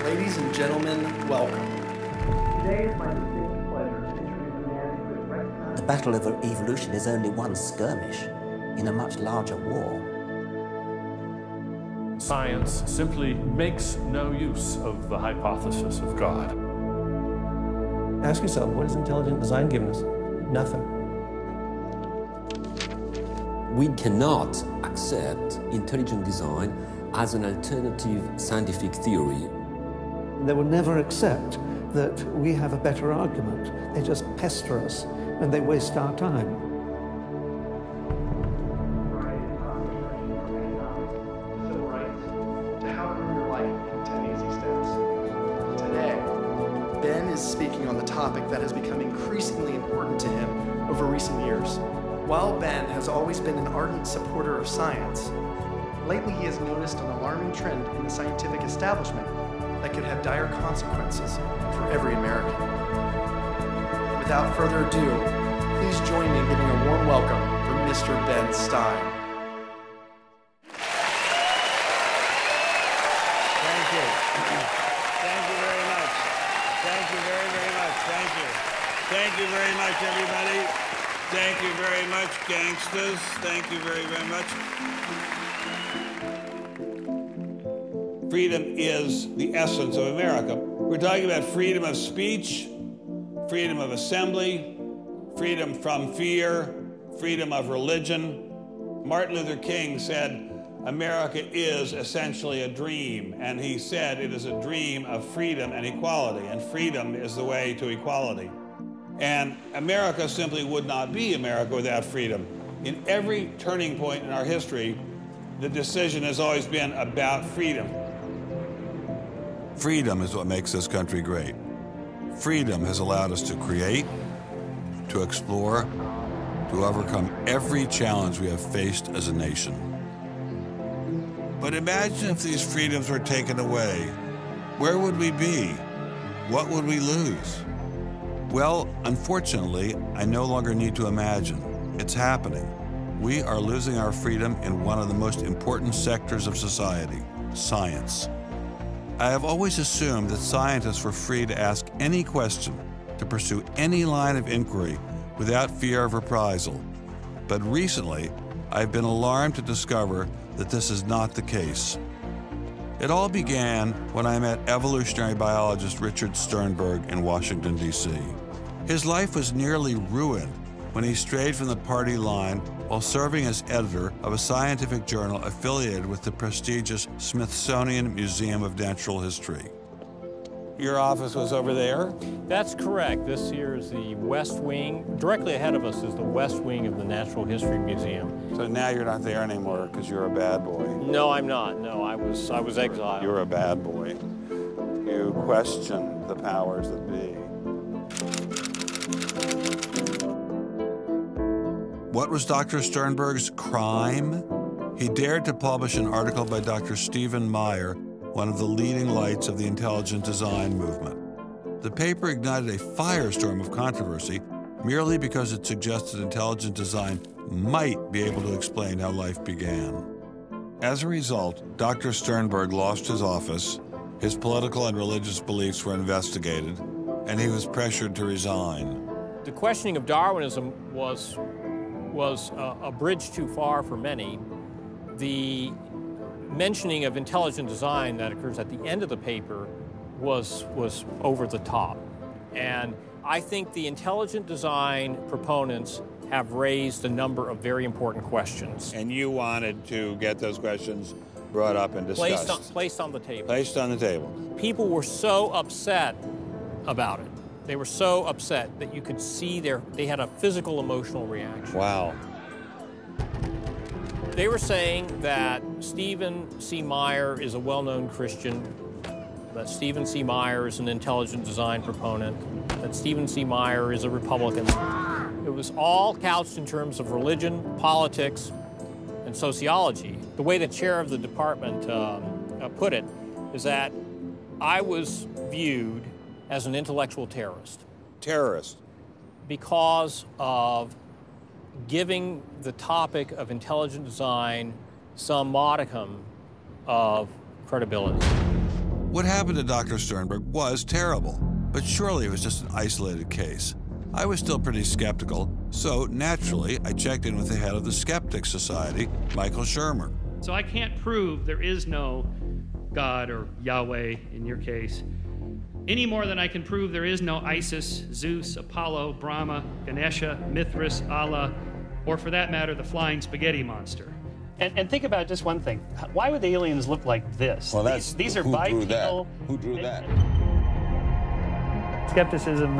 Ladies and gentlemen, welcome. Today is my distinct pleasure to introduce a man who is recognized. The battle of evolution is only one skirmish in a much larger war. Science simply makes no use of the hypothesis of God. Ask yourself, what has intelligent design given us? Nothing. We cannot accept intelligent design as an alternative scientific theory. They will never accept that we have a better argument. They just pester us and they waste our time. Civil rights to how to live your life in 10 easy steps. Today, Ben is speaking on the topic that has become increasingly important to him over recent years. While Ben has always been an ardent supporter of science, lately he has noticed an alarming trend in the scientific establishment that could have dire consequences for every American. Without further ado, please join me in giving a warm welcome for Mr. Ben Stein. Thank you. Thank you very much. Thank you very, very much. Thank you. Thank you very much, everybody. Thank you very much, gangsters. Thank you very, very much. Freedom is the essence of America. We're talking about freedom of speech, freedom of assembly, freedom from fear, freedom of religion. Martin Luther King said, America is essentially a dream, and he said it is a dream of freedom and equality, and freedom is the way to equality. And America simply would not be America without freedom. In every turning point in our history, the decision has always been about freedom. Freedom is what makes this country great. Freedom has allowed us to create, to explore, to overcome every challenge we have faced as a nation. But imagine if these freedoms were taken away. Where would we be? What would we lose? Well, unfortunately, I no longer need to imagine. It's happening. We are losing our freedom in one of the most important sectors of society, science. I have always assumed that scientists were free to ask any question, to pursue any line of inquiry without fear of reprisal. But recently, I've been alarmed to discover that this is not the case. It all began when I met evolutionary biologist Richard Sternberg in Washington, D.C. His life was nearly ruined when he strayed from the party line while serving as editor of a scientific journal affiliated with the prestigious Smithsonian Museum of Natural History. Your office was over there? That's correct. This here is the West Wing. Directly ahead of us is the West Wing of the Natural History Museum. So now you're not there anymore because you're a bad boy. No, I'm not. No, I was exiled. You're a bad boy. You questioned the powers that be. What was Dr. Sternberg's crime? He dared to publish an article by Dr. Stephen Meyer, one of the leading lights of the intelligent design movement. The paper ignited a firestorm of controversy merely because it suggested intelligent design might be able to explain how life began. As a result, Dr. Sternberg lost his office, his political and religious beliefs were investigated, and he was pressured to resign. The questioning of Darwinism was a bridge too far for many. The mentioning of intelligent design that occurs at the end of the paper was over the top. And I think the intelligent design proponents have raised a number of very important questions. And you wanted to get those questions brought up and discussed. Placed on the table. Placed on the table. People were so upset about it. They were so upset that you could see they had a physical emotional reaction. Wow. They were saying that Stephen C. Meyer is a well-known Christian, that Stephen C. Meyer is an intelligent design proponent, that Stephen C. Meyer is a Republican. It was all couched in terms of religion, politics, and sociology. The way the chair of the department put it is that I was viewed as an intellectual terrorist. Terrorist? Because of giving the topic of intelligent design some modicum of credibility. What happened to Dr. Sternberg was terrible, but surely it was just an isolated case. I was still pretty skeptical, so naturally I checked in with the head of the Skeptics Society, Michael Shermer. So I can't prove there is no God, or Yahweh in your case, any more than I can prove there is no Isis, Zeus, Apollo, Brahma, Ganesha, Mithras, Allah, or for that matter, the flying spaghetti monster. And think about just one thing. Why would the aliens look like this? Well, these are bipedal. Who drew that? Skepticism,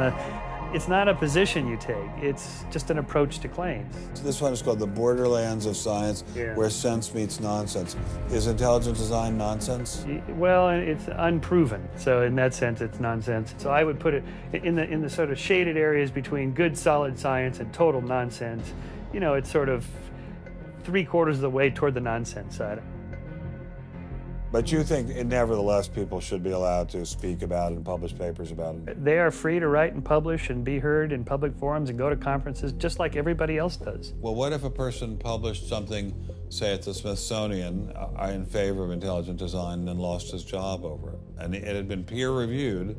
it's not a position you take. It's just an approach to claims. This one is called the borderlands of science, where sense meets nonsense. Is intelligent design nonsense? Well, it's unproven. So in that sense, it's nonsense. So I would put it in the sort of shaded areas between good, solid science and total nonsense. You know, it's sort of 3/4 of the way toward the nonsense side. But you think, nevertheless, people should be allowed to speak about it and publish papers about it? They are free to write and publish and be heard in public forums and go to conferences just like everybody else does. Well, what if a person published something, say at the Smithsonian, in favor of intelligent design and then lost his job over it? And it had been peer-reviewed,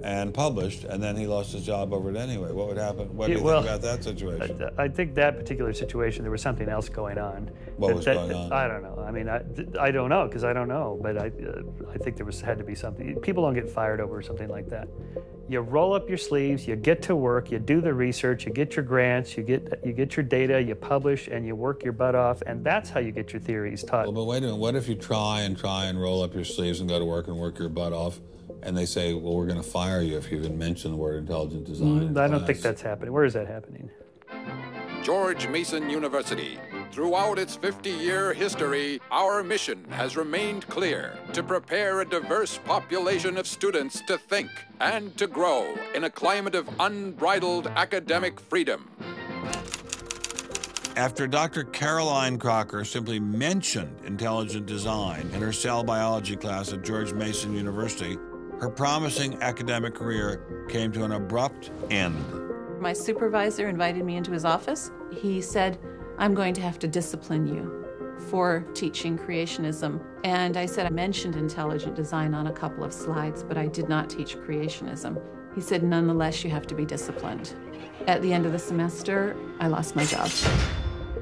and published, and then he lost his job over it anyway. What would happen? What do you think about that situation? I think that particular situation, there was something else going on. What was going on? I don't know. I mean, I don't know, because I don't know, but I think there had to be something. People don't get fired over something like that. You roll up your sleeves, you get to work, you do the research, you get your grants, you get your data, you publish, and you work your butt off, and that's how you get your theories taught. Well, but wait a minute. What if you try and roll up your sleeves and go to work and work your butt off, and they say, well, we're going to fire you if you even mention the word intelligent design? I don't think that's happening. Where is that happening? George Mason University. Throughout its 50-year history, our mission has remained clear: to prepare a diverse population of students to think and to grow in a climate of unbridled academic freedom. After Dr. Caroline Crocker simply mentioned intelligent design in her cell biology class at George Mason University, her promising academic career came to an abrupt end. My supervisor invited me into his office. He said, "I'm going to have to discipline you for teaching creationism." And I said, I mentioned intelligent design on a couple of slides, but I did not teach creationism. He said, "Nonetheless, you have to be disciplined." At the end of the semester, I lost my job.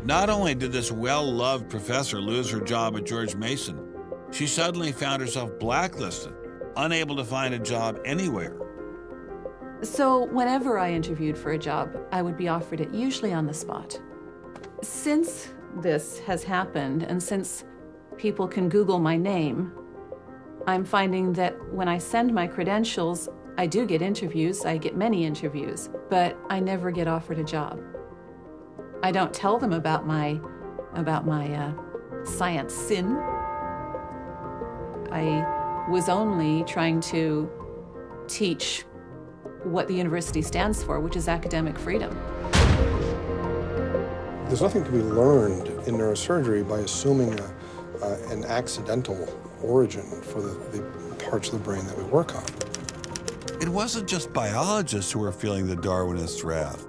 Not only did this well-loved professor lose her job at George Mason, she suddenly found herself blacklisted, unable to find a job anywhere. So whenever I interviewed for a job, I would be offered it, usually on the spot. Since this has happened, and since people can Google my name, I'm finding that when I send my credentials, I do get interviews, I get many interviews, but I never get offered a job. I don't tell them about my science sin. I was only trying to teach what the university stands for, which is academic freedom. There's nothing to be learned in neurosurgery by assuming an accidental origin for the parts of the brain that we work on. It wasn't just biologists who were feeling the Darwinist wrath.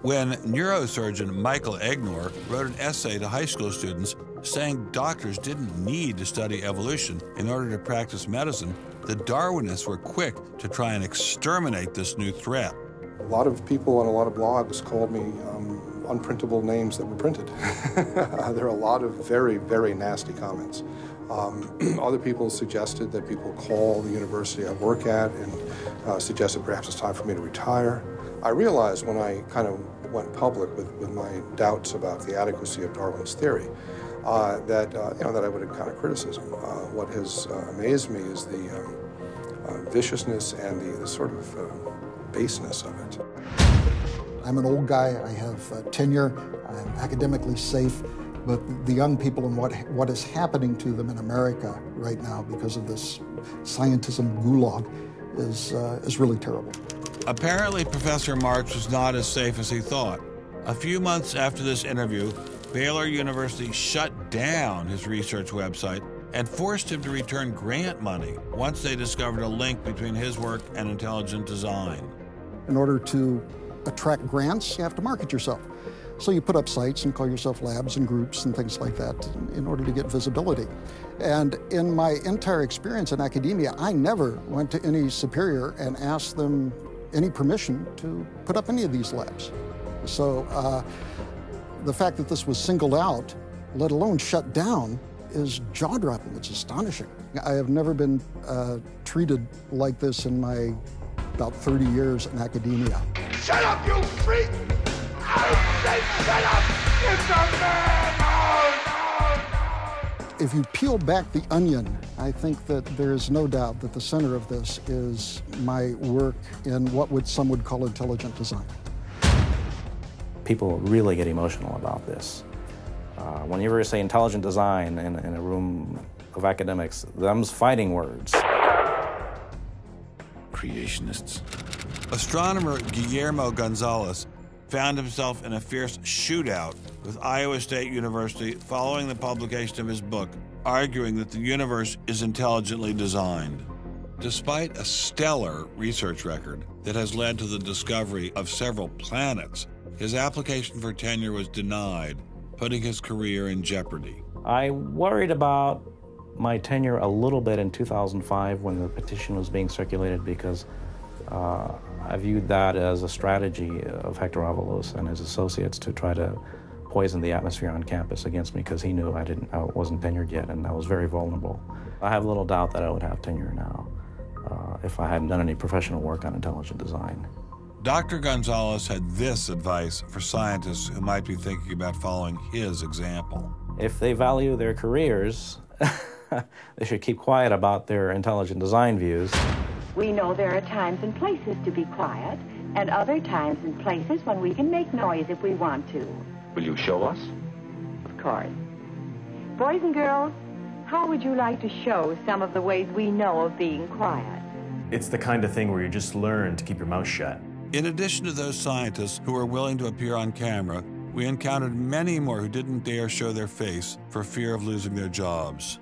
When neurosurgeon Michael Egnor wrote an essay to high school students saying doctors didn't need to study evolution in order to practice medicine, the Darwinists were quick to try and exterminate this new threat. A lot of people on a lot of blogs called me unprintable names that were printed. There are a lot of very, very nasty comments. Other people suggested that people call the university I work at and suggested perhaps it's time for me to retire. I realized when I kind of went public with my doubts about the adequacy of Darwin's theory that I would encounter criticism. What has amazed me is the viciousness and the sort of baseness of it. I'm an old guy, I have tenure, I'm academically safe, but the young people and what is happening to them in America right now because of this scientism gulag is really terrible. Apparently, Professor Marks was not as safe as he thought. A few months after this interview, Baylor University shut down his research website and forced him to return grant money once they discovered a link between his work and intelligent design. In order to attract grants, you have to market yourself. So you put up sites and call yourself labs and groups and things like that in order to get visibility. And in my entire experience in academia, I never went to any superior and asked them any permission to put up any of these labs. So the fact that this was singled out, let alone shut down, is jaw-dropping. It's astonishing. I have never been treated like this in my about 30 years in academia. Shut up, you freak! I said shut up! It's a man! If you peel back the onion, I think that there is no doubt that the center of this is my work in what some would call intelligent design. People really get emotional about this. Whenever you say intelligent design in a room of academics, them's fighting words. Creationists. Astronomer Guillermo Gonzalez found himself in a fierce shootout with Iowa State University following the publication of his book, arguing that the universe is intelligently designed. Despite a stellar research record that has led to the discovery of several planets, his application for tenure was denied, putting his career in jeopardy. I worried about my tenure a little bit in 2005 when the petition was being circulated because I viewed that as a strategy of Hector Avalos and his associates to try to poison the atmosphere on campus against me because he knew I wasn't tenured yet and I was very vulnerable. I have little doubt that I would have tenure now if I hadn't done any professional work on intelligent design. Dr. Gonzalez had this advice for scientists who might be thinking about following his example. If they value their careers, they should keep quiet about their intelligent design views. We know there are times and places to be quiet, and other times and places when we can make noise if we want to. Will you show us? Of course. Boys and girls, how would you like to show some of the ways we know of being quiet? It's the kind of thing where you just learn to keep your mouth shut. In addition to those scientists who were willing to appear on camera, we encountered many more who didn't dare show their face for fear of losing their jobs.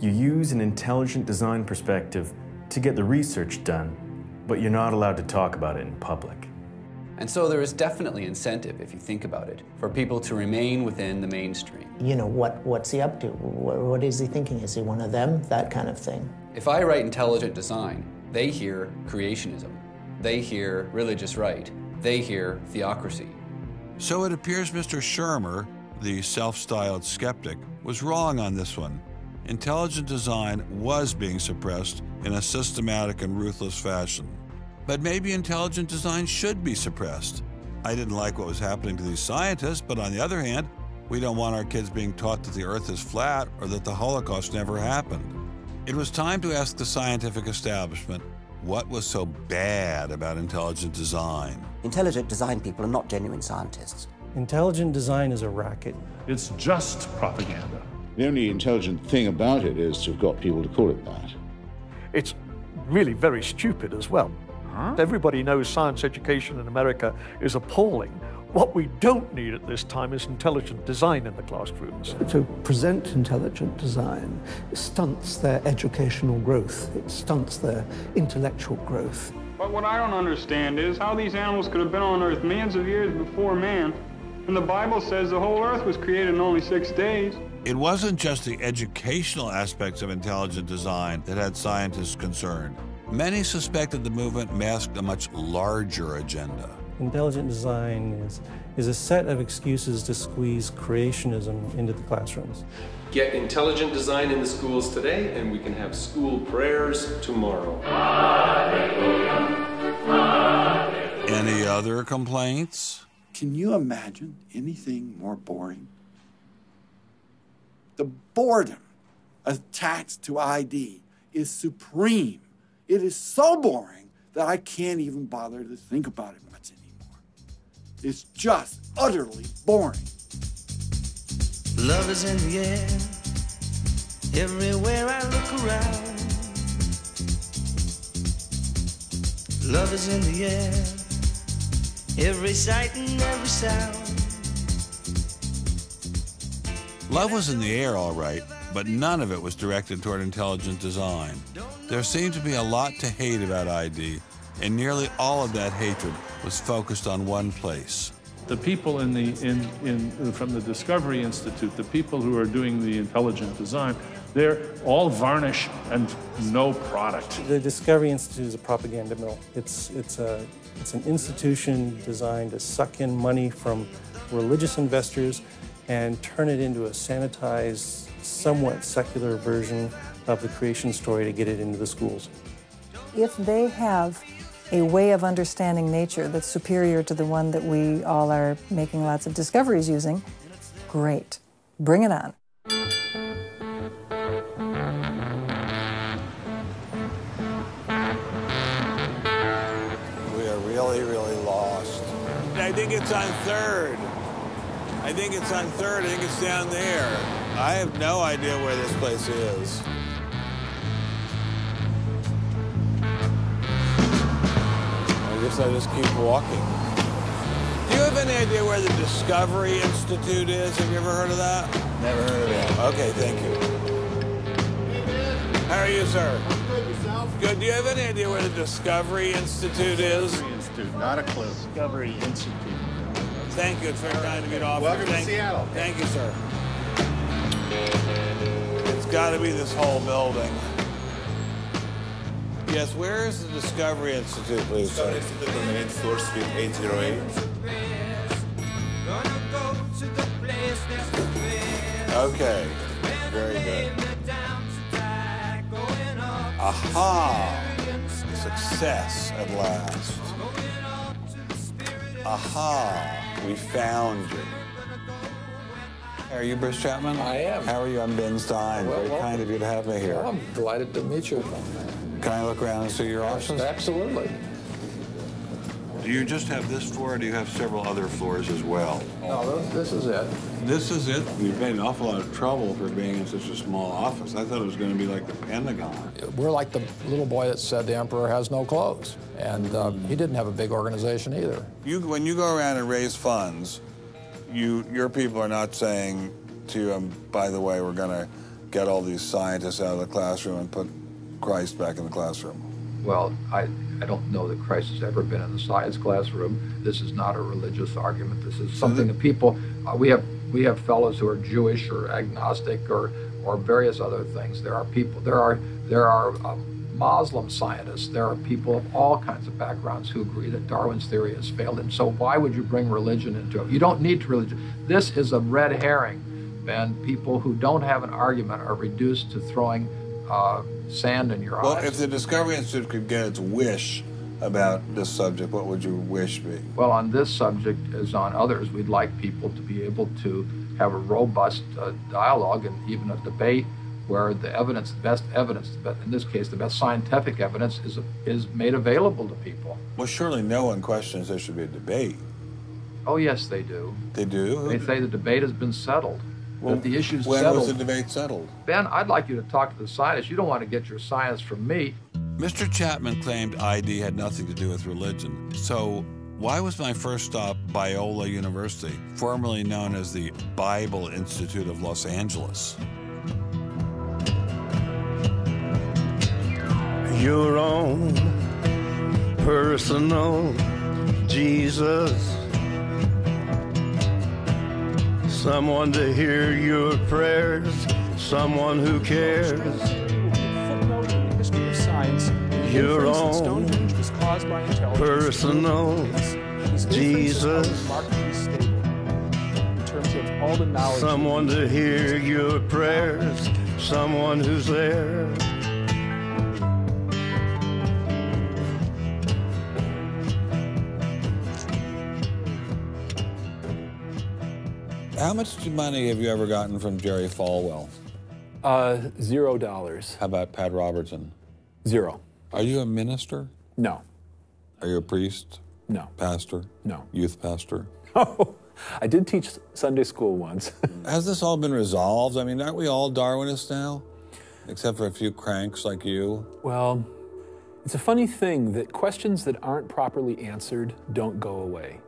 You use an intelligent design perspective to get the research done, but you're not allowed to talk about it in public. And so there is definitely incentive, if you think about it, for people to remain within the mainstream. You know, what's he up to? What is he thinking? Is he one of them? That kind of thing. If I write intelligent design, they hear creationism. They hear religious right. They hear theocracy. So it appears Mr. Shermer, the self-styled skeptic, was wrong on this one. Intelligent design was being suppressed in a systematic and ruthless fashion. But maybe intelligent design should be suppressed. I didn't like what was happening to these scientists, but on the other hand, we don't want our kids being taught that the Earth is flat or that the Holocaust never happened. It was time to ask the scientific establishment what was so bad about intelligent design. Intelligent design people are not genuine scientists. Intelligent design is a racket. It's just propaganda. The only intelligent thing about it is to have got people to call it that. It's really very stupid as well. Everybody knows science education in America is appalling. What we don't need at this time is intelligent design in the classrooms. To present intelligent design stunts their educational growth. It stunts their intellectual growth. But what I don't understand is how these animals could have been on Earth millions of years before man. And the Bible says the whole Earth was created in only 6 days. It wasn't just the educational aspects of intelligent design that had scientists concerned. Many suspected the movement masked a much larger agenda. Intelligent design is a set of excuses to squeeze creationism into the classrooms. Get intelligent design in the schools today, and we can have school prayers tomorrow. Any other complaints? Can you imagine anything more boring? The boredom attached to ID is supreme. It is so boring that I can't even bother to think about it much anymore. It's just utterly boring. Love is in the air, everywhere I look around. Love is in the air, every sight and every sound. Love was in the air, all right, but none of it was directed toward intelligent design. There seemed to be a lot to hate about ID, and nearly all of that hatred was focused on one place. The people from the Discovery Institute, the people who are doing the intelligent design, they're all varnish and no product. The Discovery Institute is a propaganda mill. It's an institution designed to suck in money from religious investors and turn it into a sanitized, somewhat secular version of the creation story to get it into the schools. If they have a way of understanding nature that's superior to the one that we all are making lots of discoveries using, great. Bring it on. We are really, really lost. I think it's on 3rd. I think it's on 3rd. I think it's down there. I have no idea where this place is. I guess I just keep walking. Do you have any idea where the Discovery Institute is? Have you ever heard of that? Never heard of it. Okay, thank you. How are you, sir? I'm good, yourself? Good. Do you have any idea where the Discovery Institute is? Discovery Institute, not a clue. Discovery Institute. Thank you. It's very kind of you to offer. Welcome to Seattle. Thank you, sir. It's got to be this whole building. Yes, where is the Discovery Institute, please, sir? Discovery Institute on the 8th floor, suite 808. Okay, very good. Aha! Success at last. Aha! We found you. Are you Bruce Chapman? I am. How are you? I'm Ben Stein. Well, very kind of you to have me here. Well, I'm delighted to meet you. Can I look around and see your office? Absolutely. Do you just have this floor, or do you have several other floors as well? No, this is it. This is it? You've made an awful lot of trouble for being in such a small office. I thought it was going to be like the Pentagon. We're like the little boy that said the emperor has no clothes. And he didn't have a big organization either. When you go around and raise funds, your people are not saying to you, by the way, we're going to get all these scientists out of the classroom and put Christ back in the classroom. Well, I don't know that Christ has ever been in the science classroom. This is not a religious argument. This is something that people, we have fellows who are Jewish or agnostic or various other things. There are people, there are Muslim scientists. There are people of all kinds of backgrounds who agree that Darwin's theory has failed. And so why would you bring religion into it? You don't need to religion. This is a red herring, Ben. People who don't have an argument are reduced to throwing sand in your eyes. Well, if the Discovery Institute could get its wish about this subject, what would your wish be? Well, on this subject, as on others, we'd like people to be able to have a robust dialogue and even a debate where the evidence, the best evidence, but in this case, the best scientific evidence is made available to people. Well, surely no one questions there should be a debate. Oh, yes, they do. They do? They say the debate has been settled. Well, that the issue's when settled. was the debate settled? Ben, I'd like you to talk to the scientists. You don't want to get your science from me. Mr. Chapman claimed ID had nothing to do with religion. So why was my first stop Biola University, formerly known as the Bible Institute of Los Angeles? Your own personal Jesus. Someone to hear your prayers, someone who cares. Footnote in the history of science. Your own Stonehenge was caused by intelligence. personal Jesus. Remarkably stable in terms of all the knowledge. Someone to hear your prayers, someone who's there. How much money have you ever gotten from Jerry Falwell? $0. How about Pat Robertson? 0. Are you a minister? No. Are you a priest? No. Pastor? No. Youth pastor? Oh, I did teach Sunday school once. Has this all been resolved? I mean, aren't we all Darwinists now? Except for a few cranks like you? Well, it's a funny thing that questions that aren't properly answered don't go away.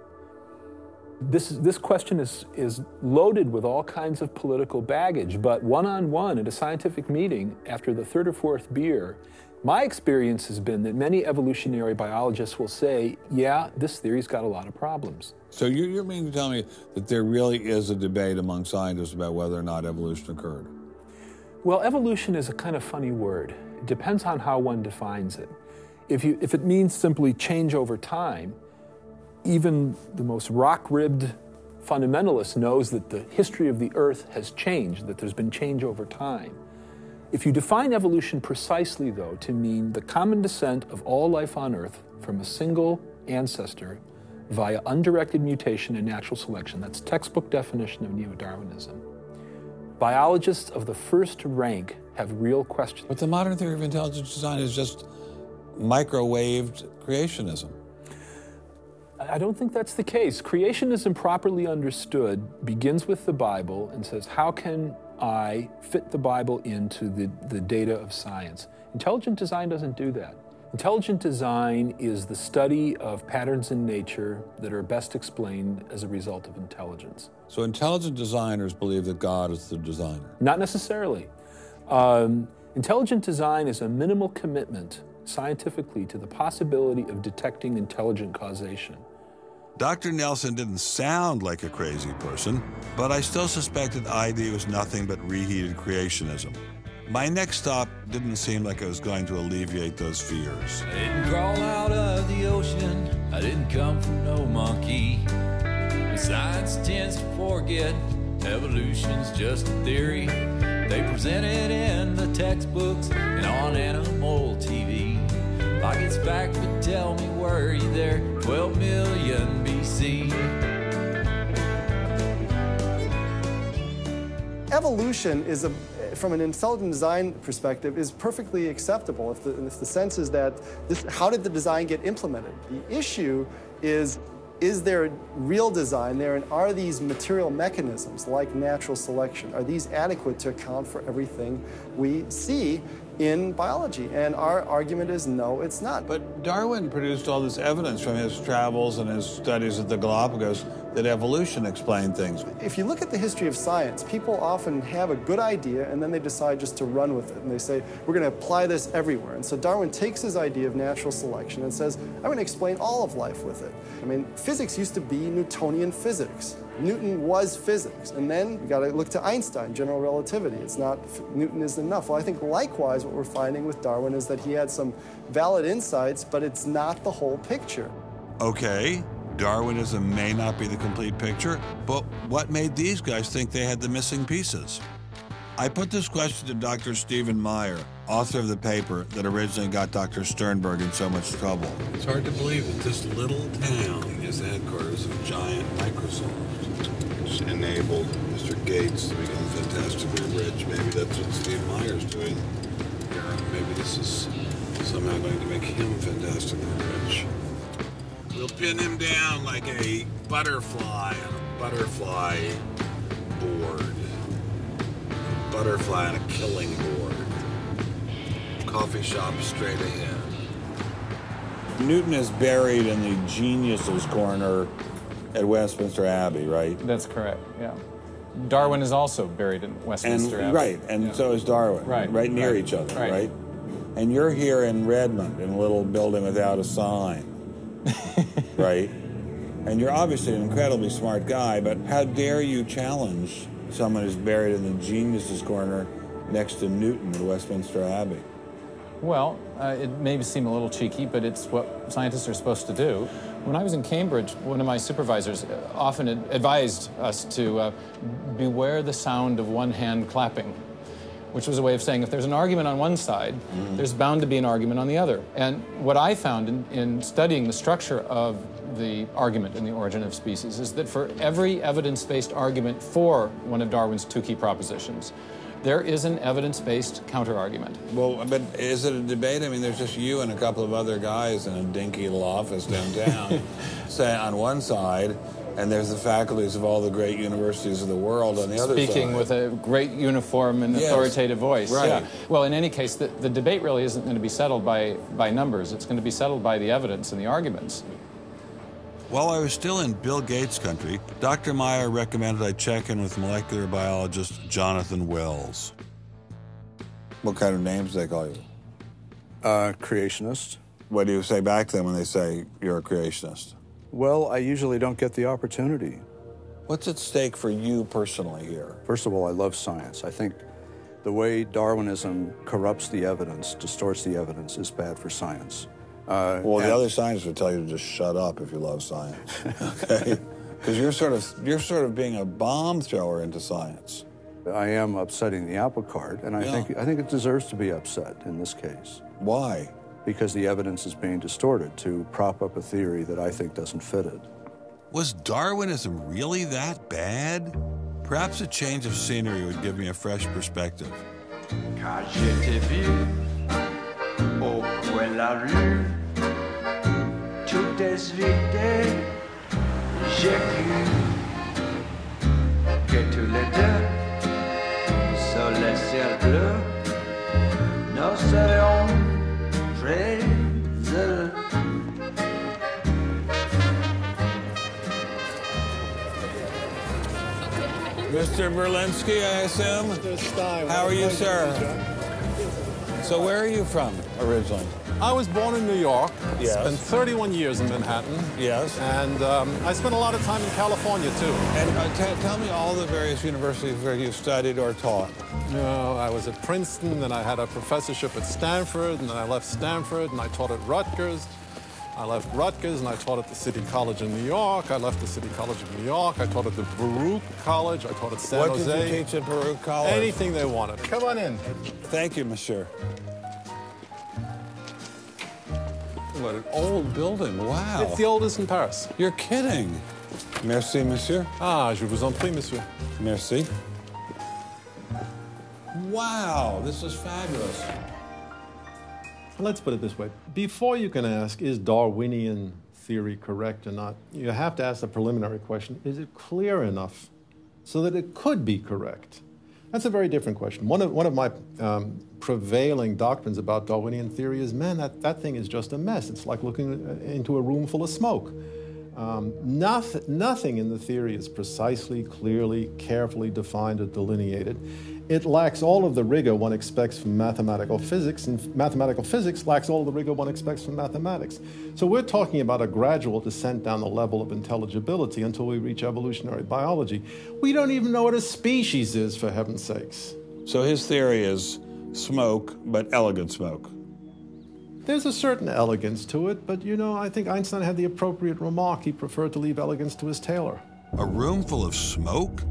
This question is loaded with all kinds of political baggage, but one-on-one at a scientific meeting after the third or fourth beer, my experience has been that many evolutionary biologists will say, yeah, this theory's got a lot of problems. So you mean to tell me that there really is a debate among scientists about whether or not evolution occurred? Well, evolution is a kind of funny word. It depends on how one defines it. If it means simply change over time, even the most rock-ribbed fundamentalist knows that the history of the Earth has changed, that there's been change over time. If you define evolution precisely, though, to mean the common descent of all life on Earth from a single ancestor via undirected mutation and natural selection, that's textbook definition of neo-Darwinism, biologists of the first rank have real questions. But the modern theory of intelligent design is just microwaved creationism. I don't think that's the case. Creationism, properly understood, begins with the Bible and says, how can I fit the Bible into the data of science? Intelligent design doesn't do that. Intelligent design is the study of patterns in nature that are best explained as a result of intelligence. So intelligent designers believe that God is the designer? Not necessarily. Intelligent design is a minimal commitment scientifically to the possibility of detecting intelligent causation. Dr. Nelson didn't sound like a crazy person, but I still suspected ID was nothing but reheated creationism. My next stop didn't seem like it was going to alleviate those fears. I didn't crawl out of the ocean, I didn't come from no monkey. Science tends to forget evolution's just a theory. They present it in the textbooks and on animal TV. Like it's fact, but tell me, were you there 12 million BC? Evolution is from an intelligent design perspective, is perfectly acceptable if the sense is that how did the design get implemented? The issue is there real design there, and are these material mechanisms like natural selection, are these adequate to account for everything we see in biology? And our argument is no, it's not. But Darwin produced all this evidence from his travels and his studies at the Galapagos that evolution explained things. If you look at the history of science, people often have a good idea and then they decide just to run with it. And they say, we're going to apply this everywhere. And so Darwin takes his idea of natural selection and says, I'm going to explain all of life with it. I mean, physics used to be Newtonian physics. Newton was physics. And then we got to look to Einstein, general relativity. It's not, Newton isn't enough. Well, I think likewise what we're finding with Darwin is that he had some valid insights, but it's not the whole picture. Okay, Darwinism may not be the complete picture, but what made these guys think they had the missing pieces? I put this question to Dr. Stephen Meyer, author of the paper that originally got Dr. Sternberg in so much trouble. It's hard to believe that this little town is the headquarters of giant Microsoft, which enabled Mr. Gates to become fantastically rich. Maybe that's what Steve Meyer's doing here. Maybe this is somehow going to make him fantastically rich. We'll pin him down like a butterfly on a butterfly board. Butterfly on a killing board. Coffee shop straight ahead. Newton is buried in the geniuses corner at Westminster Abbey, right? That's correct, yeah. Darwin is also buried in Westminster Abbey. Right, and so is Darwin. Right near each other, right? And you're here in Redmond in a little building without a sign. Right? And you're obviously an incredibly smart guy, but how dare you challenge someone who's buried in the geniuses corner next to Newton at Westminster Abbey? Well, it may seem a little cheeky, but it's what scientists are supposed to do. When I was in Cambridge, one of my supervisors often advised us to beware the sound of one hand clapping, which was a way of saying if there's an argument on one side, there's bound to be an argument on the other. And what I found in studying the structure of the argument in The Origin of Species is that for every evidence-based argument for one of Darwin's two key propositions, there is an evidence-based counter-argument. Well, but is it a debate? I mean, there's just you and a couple of other guys in a dinky little office downtown, say on one side, and there's the faculties of all the great universities of the world on the other side. Speaking with a great uniform and authoritative voice. Right. Yeah. Well, in any case, the debate really isn't going to be settled by numbers. It's going to be settled by the evidence and the arguments. While I was still in Bill Gates country, Dr. Meyer recommended I check in with molecular biologist Jonathan Wells. What kind of names do they call you? Creationist. What do you say back to them when they say you're a creationist? Well, I usually don't get the opportunity. What's at stake for you personally here? First of all, I love science. I think the way Darwinism corrupts the evidence, distorts the evidence, is bad for science. Well, the other scientists would tell you to just shut up if you love science, okay? Because you're sort of being a bomb thrower into science. I am upsetting the apple cart, and I think it deserves to be upset in this case. Why? Because the evidence is being distorted to prop up a theory that I think doesn't fit it. Was Darwinism really that bad? Perhaps a change of scenery would give me a fresh perspective. Quand je t'ai vu au coin de la rue, tout est vide, j'ai cru que tous les deux, sous le ciel bleu, nous serions très heureux. Mr. Berlinski, I assume? Mr. Stein. How are you, sir? So where are you from originally? I was born in New York. Yes. Spent 31 years in Manhattan. Yes. And I spent a lot of time in California, too. And tell me all the various universities where you studied or taught. No, I was at Princeton, then I had a professorship at Stanford, and then I left Stanford, and I taught at Rutgers. I left Rutgers, and I taught at the City College in New York. I left the City College of New York. I taught at the Baruch College. I taught at San Jose. What did you teach at Baruch College? Anything they wanted. Come on in. Thank you, monsieur. What an old building, wow. It's the oldest in Paris. You're kidding. Merci, monsieur. Ah, je vous en prie, monsieur. Merci. Wow, this is fabulous. Let's put it this way. Before you can ask, is Darwinian theory correct or not, you have to ask the preliminary question, is it clear enough so that it could be correct? That's a very different question. One of my prevailing doctrines about Darwinian theory is, man, that thing is just a mess. It's like looking into a room full of smoke. Nothing in the theory is precisely, clearly, carefully defined or delineated. It lacks all of the rigor one expects from mathematical physics, and mathematical physics lacks all of the rigor one expects from mathematics. So we're talking about a gradual descent down the level of intelligibility until we reach evolutionary biology. We don't even know what a species is, for heaven's sakes. So his theory is smoke, but elegant smoke. There's a certain elegance to it, but you know, I think Einstein had the appropriate remark. He preferred to leave elegance to his tailor. A room full of smoke?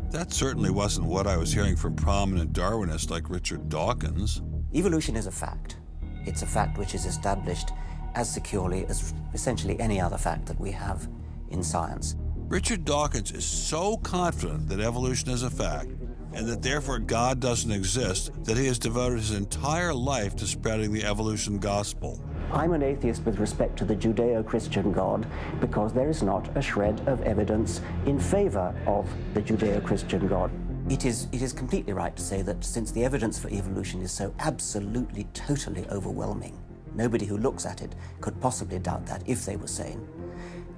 That certainly wasn't what I was hearing from prominent Darwinists like Richard Dawkins. Evolution is a fact. It's a fact which is established as securely as essentially any other fact that we have in science. Richard Dawkins is so confident that evolution is a fact, and that therefore God doesn't exist, that he has devoted his entire life to spreading the evolution gospel. I'm an atheist with respect to the Judeo-Christian God because there is not a shred of evidence in favor of the Judeo-Christian God. It is completely right to say that since the evidence for evolution is so absolutely, totally overwhelming, nobody who looks at it could possibly doubt that if they were sane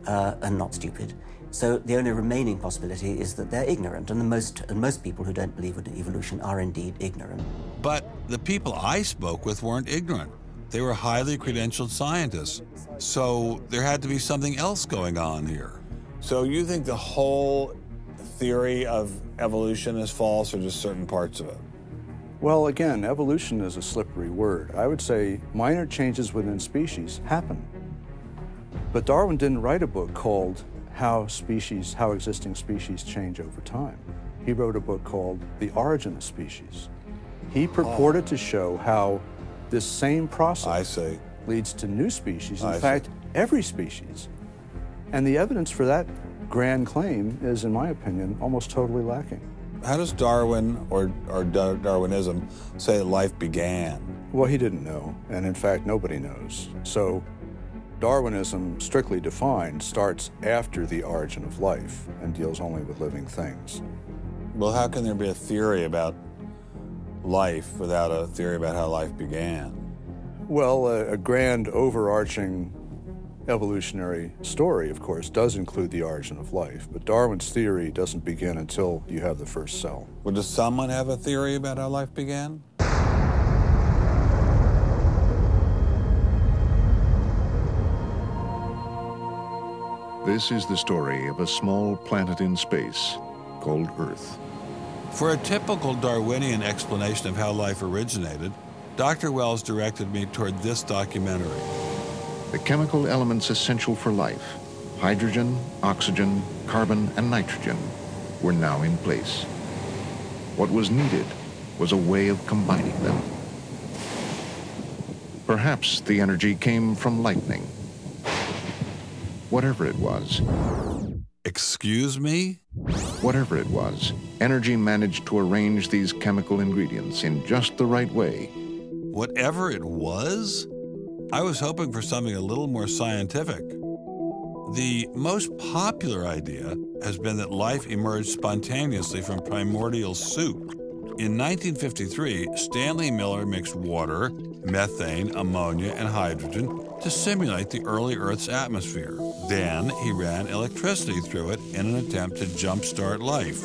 and not stupid. So the only remaining possibility is that they're ignorant, and most people who don't believe in evolution are indeed ignorant. But the people I spoke with weren't ignorant. They were highly credentialed scientists. So there had to be something else going on here. So you think the whole theory of evolution is false, or just certain parts of it? Well, again, evolution is a slippery word. I would say minor changes within species happen. But Darwin didn't write a book called How Existing Species Change Over Time. He wrote a book called The Origin of Species. He purported to show how this same process leads to new species, in fact, every species. And the evidence for that grand claim is, in my opinion, almost totally lacking. How does Darwin or Darwinism say life began? Well, he didn't know, and in fact, nobody knows. So Darwinism, strictly defined, starts after the origin of life and deals only with living things. Well, how can there be a theory about life without a theory about how life began? Well, a grand overarching evolutionary story, of course, does include the origin of life, but Darwin's theory doesn't begin until you have the first cell. Well, does someone have a theory about how life began? This is the story of a small planet in space called Earth. For a typical Darwinian explanation of how life originated, Dr. Wells directed me toward this documentary. The chemical elements essential for life, hydrogen, oxygen, carbon, and nitrogen, were now in place. What was needed was a way of combining them. Perhaps the energy came from lightning. Whatever it was. Excuse me? Whatever it was, energy managed to arrange these chemical ingredients in just the right way. Whatever it was? I was hoping for something a little more scientific. The most popular idea has been that life emerged spontaneously from primordial soup. In 1953, Stanley Miller mixed water, methane, ammonia, and hydrogen to simulate the early Earth's atmosphere. Then he ran electricity through it in an attempt to jumpstart life.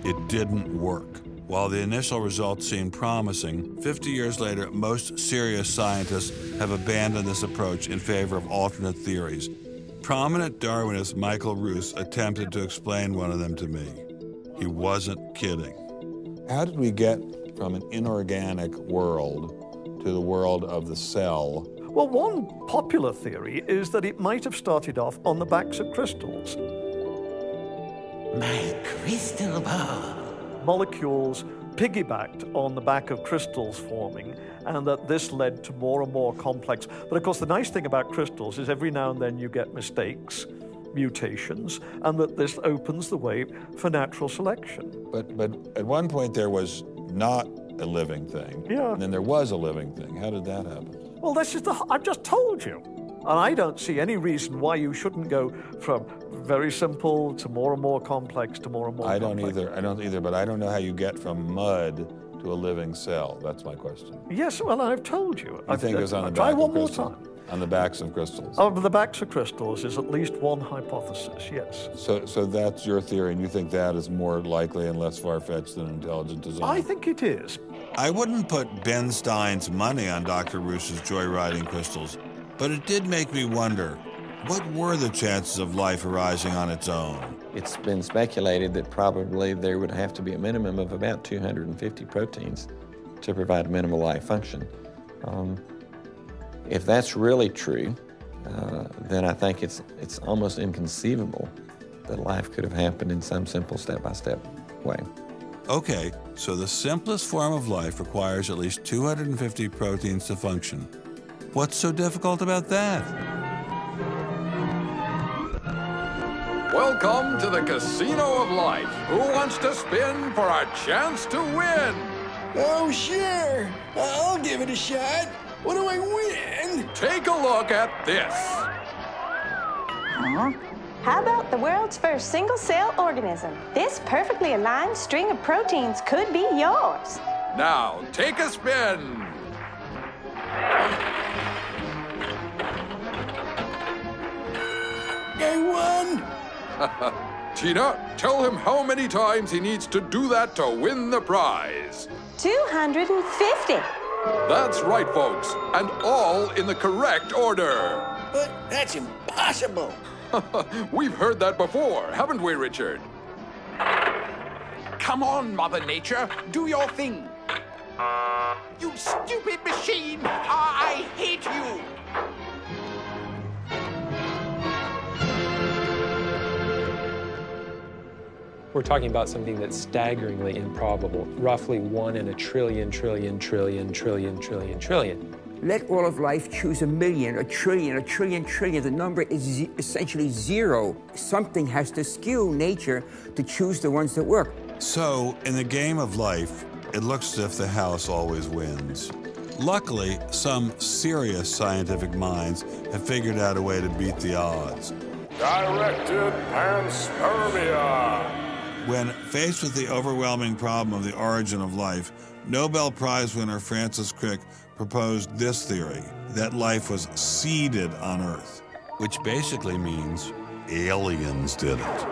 It didn't work. While the initial results seemed promising, 50 years later, most serious scientists have abandoned this approach in favor of alternate theories. Prominent Darwinist Michael Ruse attempted to explain one of them to me. He wasn't kidding. How did we get from an inorganic world to the world of the cell? Well, one popular theory is that it might have started off on the backs of crystals. My crystal ball. Molecules piggybacked on the back of crystals forming, and that this led to more and more complex. But of course, the nice thing about crystals is every now and then you get mistakes, mutations, and that this opens the way for natural selection. But at one point there was not a living thing. Yeah. And then there was a living thing. How did that happen? Well, this is I've just told you. And I don't see any reason why you shouldn't go from very simple to more and more complex to more and more complex. I don't either, but I don't know how you get from mud to a living cell? That's my question. Yes, well, I've told you. I think it was on the try back one of more crystal. time. On the backs of crystals. On the backs of crystals is at least one hypothesis, yes. So that's your theory, and you think that is more likely and less far-fetched than intelligent design? I think it is. I wouldn't put Ben Stein's money on Dr. Ruse's joyriding crystals, but it did make me wonder, what were the chances of life arising on its own? It's been speculated that probably there would have to be a minimum of about 250 proteins to provide minimal life function. If that's really true, then I think it's almost inconceivable that life could have happened in some simple step-by-step way. Okay, so the simplest form of life requires at least 250 proteins to function. What's so difficult about that? Welcome to the Casino of Life. Who wants to spin for a chance to win? Oh, sure. I'll give it a shot. What do I win? Take a look at this. Huh? How about the world's first single-cell organism? This perfectly aligned string of proteins could be yours. Now, take a spin. I won. Tina, tell him how many times he needs to do that to win the prize. 250. That's right, folks, and all in the correct order. But that's impossible. We've heard that before, haven't we, Richard? Come on, Mother Nature, do your thing. You stupid machine! I hate you! We're talking about something that's staggeringly improbable, roughly 1 in a trillion. Let all of life choose a million, a trillion. The number is essentially zero. Something has to skew nature to choose the ones that work. So, in the game of life, it looks as if the house always wins. Luckily, some serious scientific minds have figured out a way to beat the odds. Directed panspermia. When faced with the overwhelming problem of the origin of life, Nobel Prize winner Francis Crick proposed this theory, that life was seeded on Earth, which basically means aliens did it.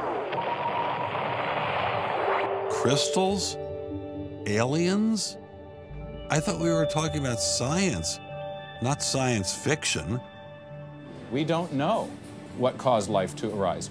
Crystals? Aliens? I thought we were talking about science, not science fiction. We don't know what caused life to arise.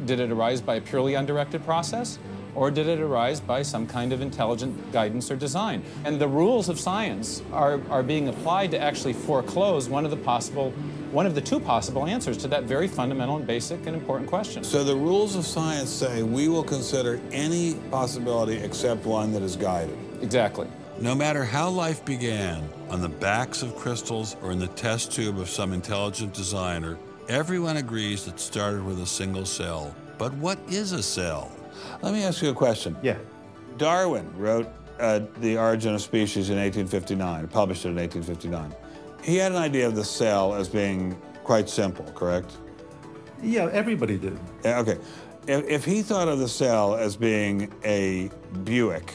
Did it arise by a purely undirected process? Or did it arise by some kind of intelligent guidance or design? And the rules of science are being applied to actually foreclose one of the two possible answers to that very fundamental and basic and important question. So the rules of science say we will consider any possibility except one that is guided. Exactly. No matter how life began, on the backs of crystals or in the test tube of some intelligent designer, everyone agrees it started with a single cell. But what is a cell? Let me ask you a question. Yeah. Darwin wrote The Origin of Species in 1859, published it in 1859. He had an idea of the cell as being quite simple, correct? Yeah, everybody did. Okay. If he thought of the cell as being a Buick,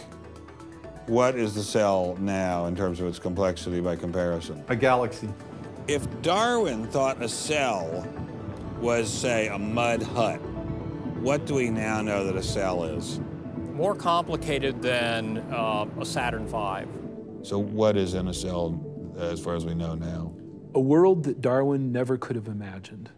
what is the cell now in terms of its complexity by comparison? A galaxy. If Darwin thought a cell was, say, a mud hut, what do we now know that a cell is? More complicated than a Saturn V. So what is in a cell as far as we know now? A world that Darwin never could have imagined.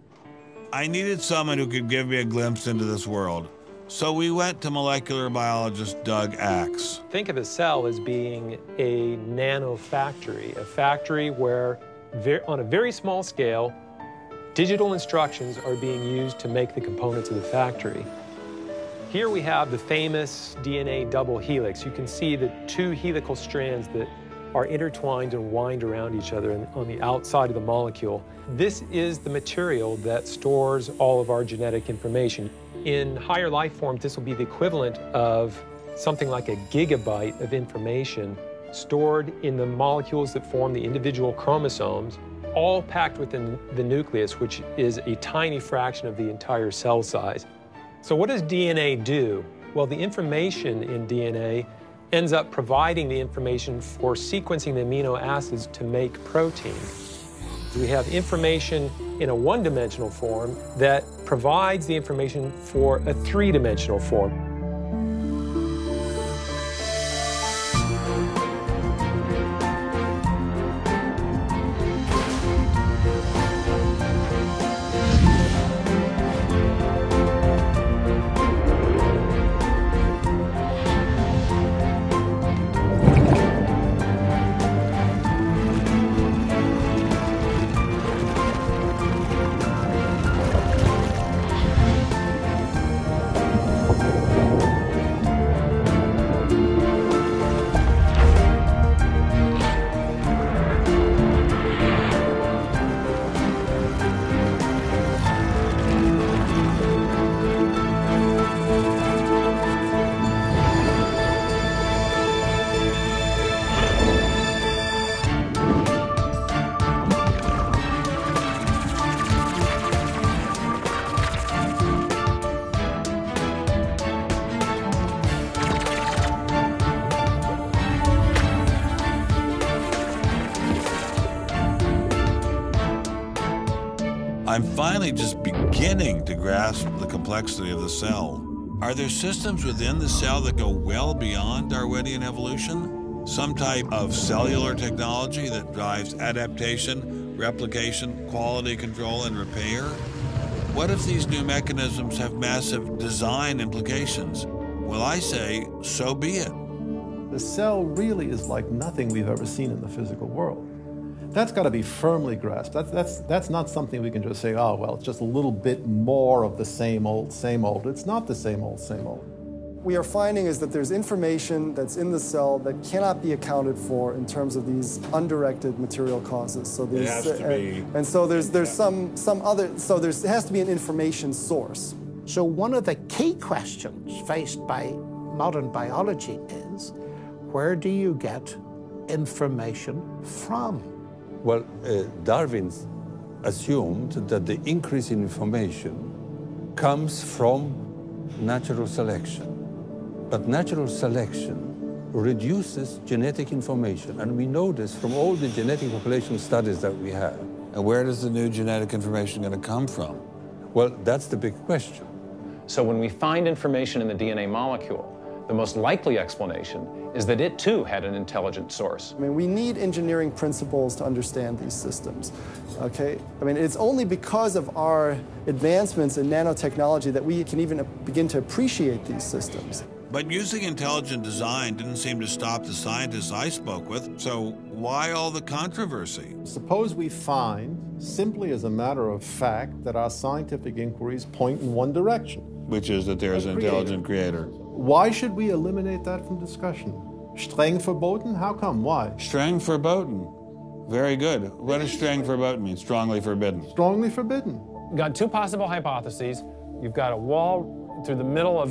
I needed someone who could give me a glimpse into this world. So we went to molecular biologist Doug Axe. Think of a cell as being a nanofactory, a factory where on a very small scale, digital instructions are being used to make the components of the factory. Here we have the famous DNA double helix. You can see the two helical strands that are intertwined and wind around each other on the outside of the molecule. This is the material that stores all of our genetic information. In higher life forms, this will be the equivalent of something like a gigabyte of information stored in the molecules that form the individual chromosomes, all packed within the nucleus, which is a tiny fraction of the entire cell size. So what does DNA do? Well, the information in DNA ends up providing the information for sequencing the amino acids to make protein. We have information in a one-dimensional form that provides the information for a three-dimensional form. I'm finally just beginning to grasp the complexity of the cell. Are there systems within the cell that go well beyond Darwinian evolution? Some type of cellular technology that drives adaptation, replication, quality control, and repair? What if these new mechanisms have massive design implications? Well, I say, so be it. The cell really is like nothing we've ever seen in the physical world. That's got to be firmly grasped. That's not something we can just say, oh, well, it's just a little bit more of the same old, same old. It's not the same old, same old. We are finding is that there's information that's in the cell that cannot be accounted for in terms of these undirected material causes. So there's, it has to be. And so there's some other, so there has to be an information source. So one of the key questions faced by modern biology is, where do you get information from? Well, Darwin assumed that the increase in information comes from natural selection. But natural selection reduces genetic information, and we know this from all the genetic population studies that we have. And where does the new genetic information going to come from? Well, that's the big question. So when we find information in the DNA molecule, the most likely explanation is that it too had an intelligent source. I mean, we need engineering principles to understand these systems, okay? I mean, it's only because of our advancements in nanotechnology that we can even begin to appreciate these systems. But using intelligent design didn't seem to stop the scientists I spoke with, so why all the controversy? Suppose we find, simply as a matter of fact, that our scientific inquiries point in one direction. Which is that there is an intelligent creator. Why should we eliminate that from discussion? Streng verboten? How come? Why? Streng verboten. Very good. What does streng verboten mean? Strongly forbidden. Strongly forbidden. You've got two possible hypotheses. You've got a wall through the middle of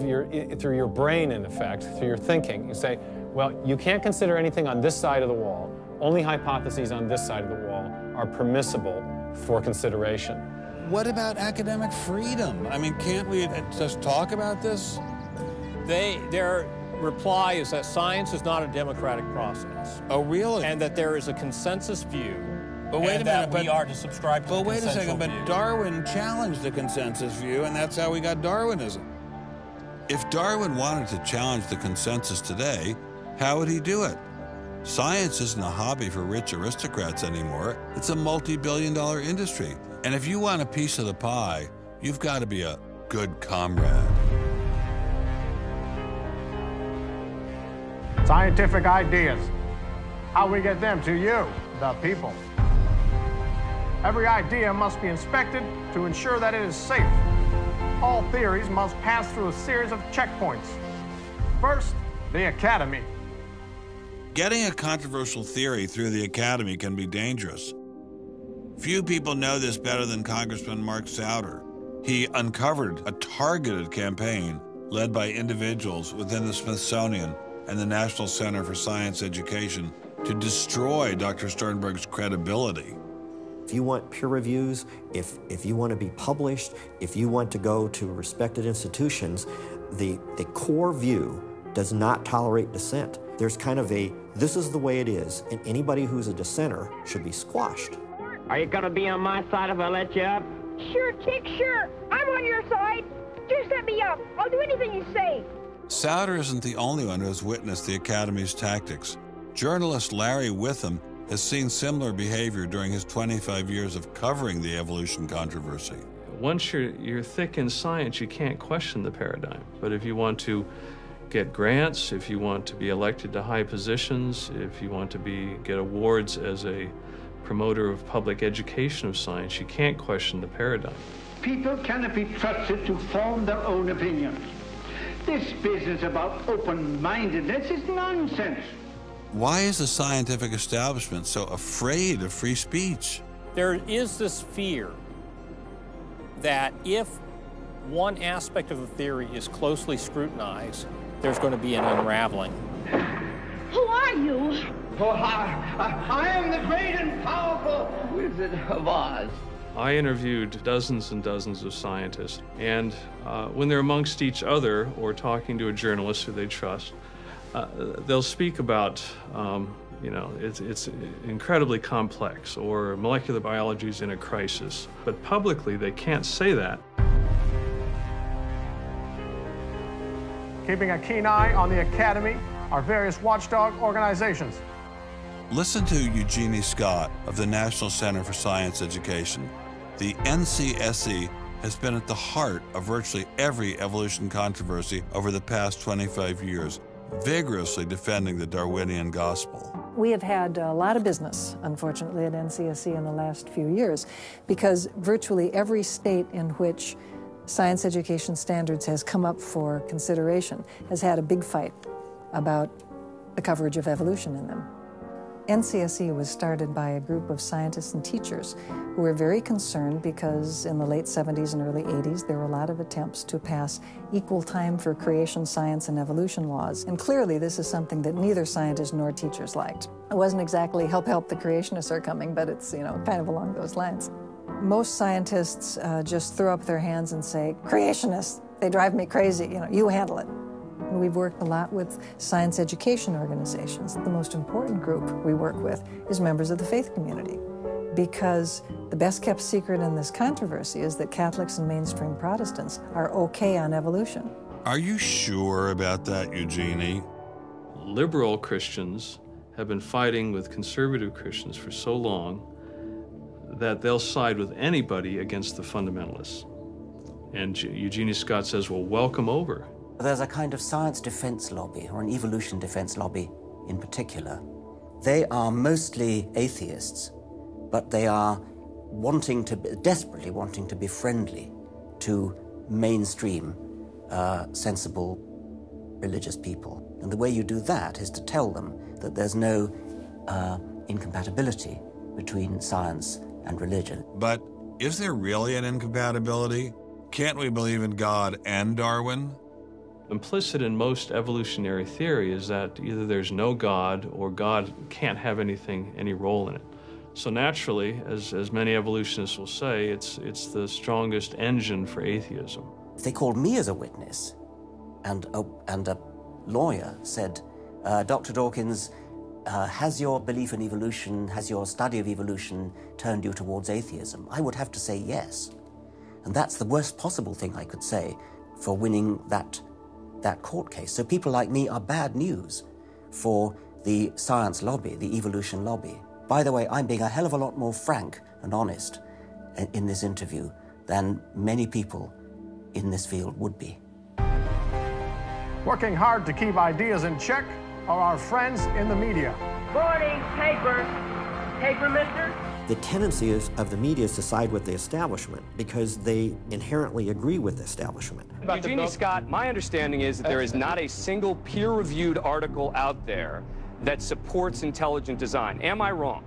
through your brain, in effect, through your thinking. You say, well, you can't consider anything on this side of the wall. Only hypotheses on this side of the wall are permissible for consideration. What about academic freedom? I mean, can't we just talk about this? Their reply is that science is not a democratic process. Oh, really? And that there is a consensus view. But wait a minute, we are to subscribe to the wait a second, view. but Darwin challenged the consensus view, and that's how we got Darwinism. If Darwin wanted to challenge the consensus today, how would he do it? Science isn't a hobby for rich aristocrats anymore. It's a multi-billion-dollar industry. And if you want a piece of the pie, you've got to be a good comrade. Scientific ideas. How we get them to you, the people. Every idea must be inspected to ensure that it is safe. All theories must pass through a series of checkpoints. First, the Academy. Getting a controversial theory through the Academy can be dangerous. Few people know this better than Congressman Mark Souder. He uncovered a targeted campaign led by individuals within the Smithsonian and the National Center for Science Education to destroy Dr. Sternberg's credibility. If you want peer reviews, if you want to be published, if you want to go to respected institutions, the core view does not tolerate dissent. There's kind of a, this is the way it is, and anybody who's a dissenter should be squashed. Are you gonna be on my side if I let you up? Sure, Chick, sure. I'm on your side. Just let me up. I'll do anything you say. Souder isn't the only one who has witnessed the Academy's tactics. Journalist Larry Witham has seen similar behavior during his 25 years of covering the evolution controversy. Once you're thick in science, you can't question the paradigm. But if you want to get grants, if you want to be elected to high positions, if you want to get awards as a promoter of public education of science, you can't question the paradigm. People cannot be trusted to form their own opinions. This business about open-mindedness is nonsense. Why is the scientific establishment so afraid of free speech? There is this fear that if one aspect of a theory is closely scrutinized, there's going to be an unraveling. Who are you? Oh, I am the great and powerful Wizard of Oz. I interviewed dozens and dozens of scientists, and when they're amongst each other or talking to a journalist who they trust, they'll speak about, it's incredibly complex, or molecular biology is in a crisis. But publicly, they can't say that. Keeping a keen eye on the Academy, our various watchdog organizations. Listen to Eugenie Scott of the National Center for Science Education. The NCSE has been at the heart of virtually every evolution controversy over the past 25 years, vigorously defending the Darwinian gospel. We have had a lot of business, unfortunately, at NCSE in the last few years, because virtually every state in which science education standards has come up for consideration has had a big fight about the coverage of evolution in them. NCSE was started by a group of scientists and teachers who were very concerned because in the late 70s and early 80s there were a lot of attempts to pass equal time for creation science and evolution laws. And clearly this is something that neither scientists nor teachers liked. It wasn't exactly help the creationists are coming, but it's, kind of along those lines. Most scientists just throw up their hands and say, creationists, they drive me crazy, you handle it. We've worked a lot with science education organizations. The most important group we work with is members of the faith community, because the best kept secret in this controversy is that Catholics and mainstream Protestants are okay on evolution. Are you sure about that, Eugenie? Liberal Christians have been fighting with conservative Christians for so long that they'll side with anybody against the fundamentalists. And Eugenie Scott says, well, welcome over. There's a kind of science defense lobby, or an evolution defense lobby in particular. They are mostly atheists, but they are desperately wanting to be friendly to mainstream, sensible religious people. And the way you do that is to tell them that there's no incompatibility between science and religion. But is there really an incompatibility? Can't we believe in God and Darwin? Implicit in most evolutionary theory is that either there's no God or God can't have any role in it. So naturally, as many evolutionists will say, it's the strongest engine for atheism. If they called me as a witness, and a lawyer said, Dr. Dawkins, has your belief in evolution, has your study of evolution turned you towards atheism? I would have to say yes. And that's the worst possible thing I could say for winning that court case. So people like me are bad news for the science lobby, the evolution lobby. By the way, I'm being a hell of a lot more frank and honest in this interview than many people in this field would be. Working hard to keep ideas in check are our friends in the media. Morning, paper. Paper, mister? The tendency of the media is to side with the establishment because they inherently agree with the establishment. Eugenie Scott, my understanding is that there is not a single peer-reviewed article out there that supports intelligent design. Am I wrong?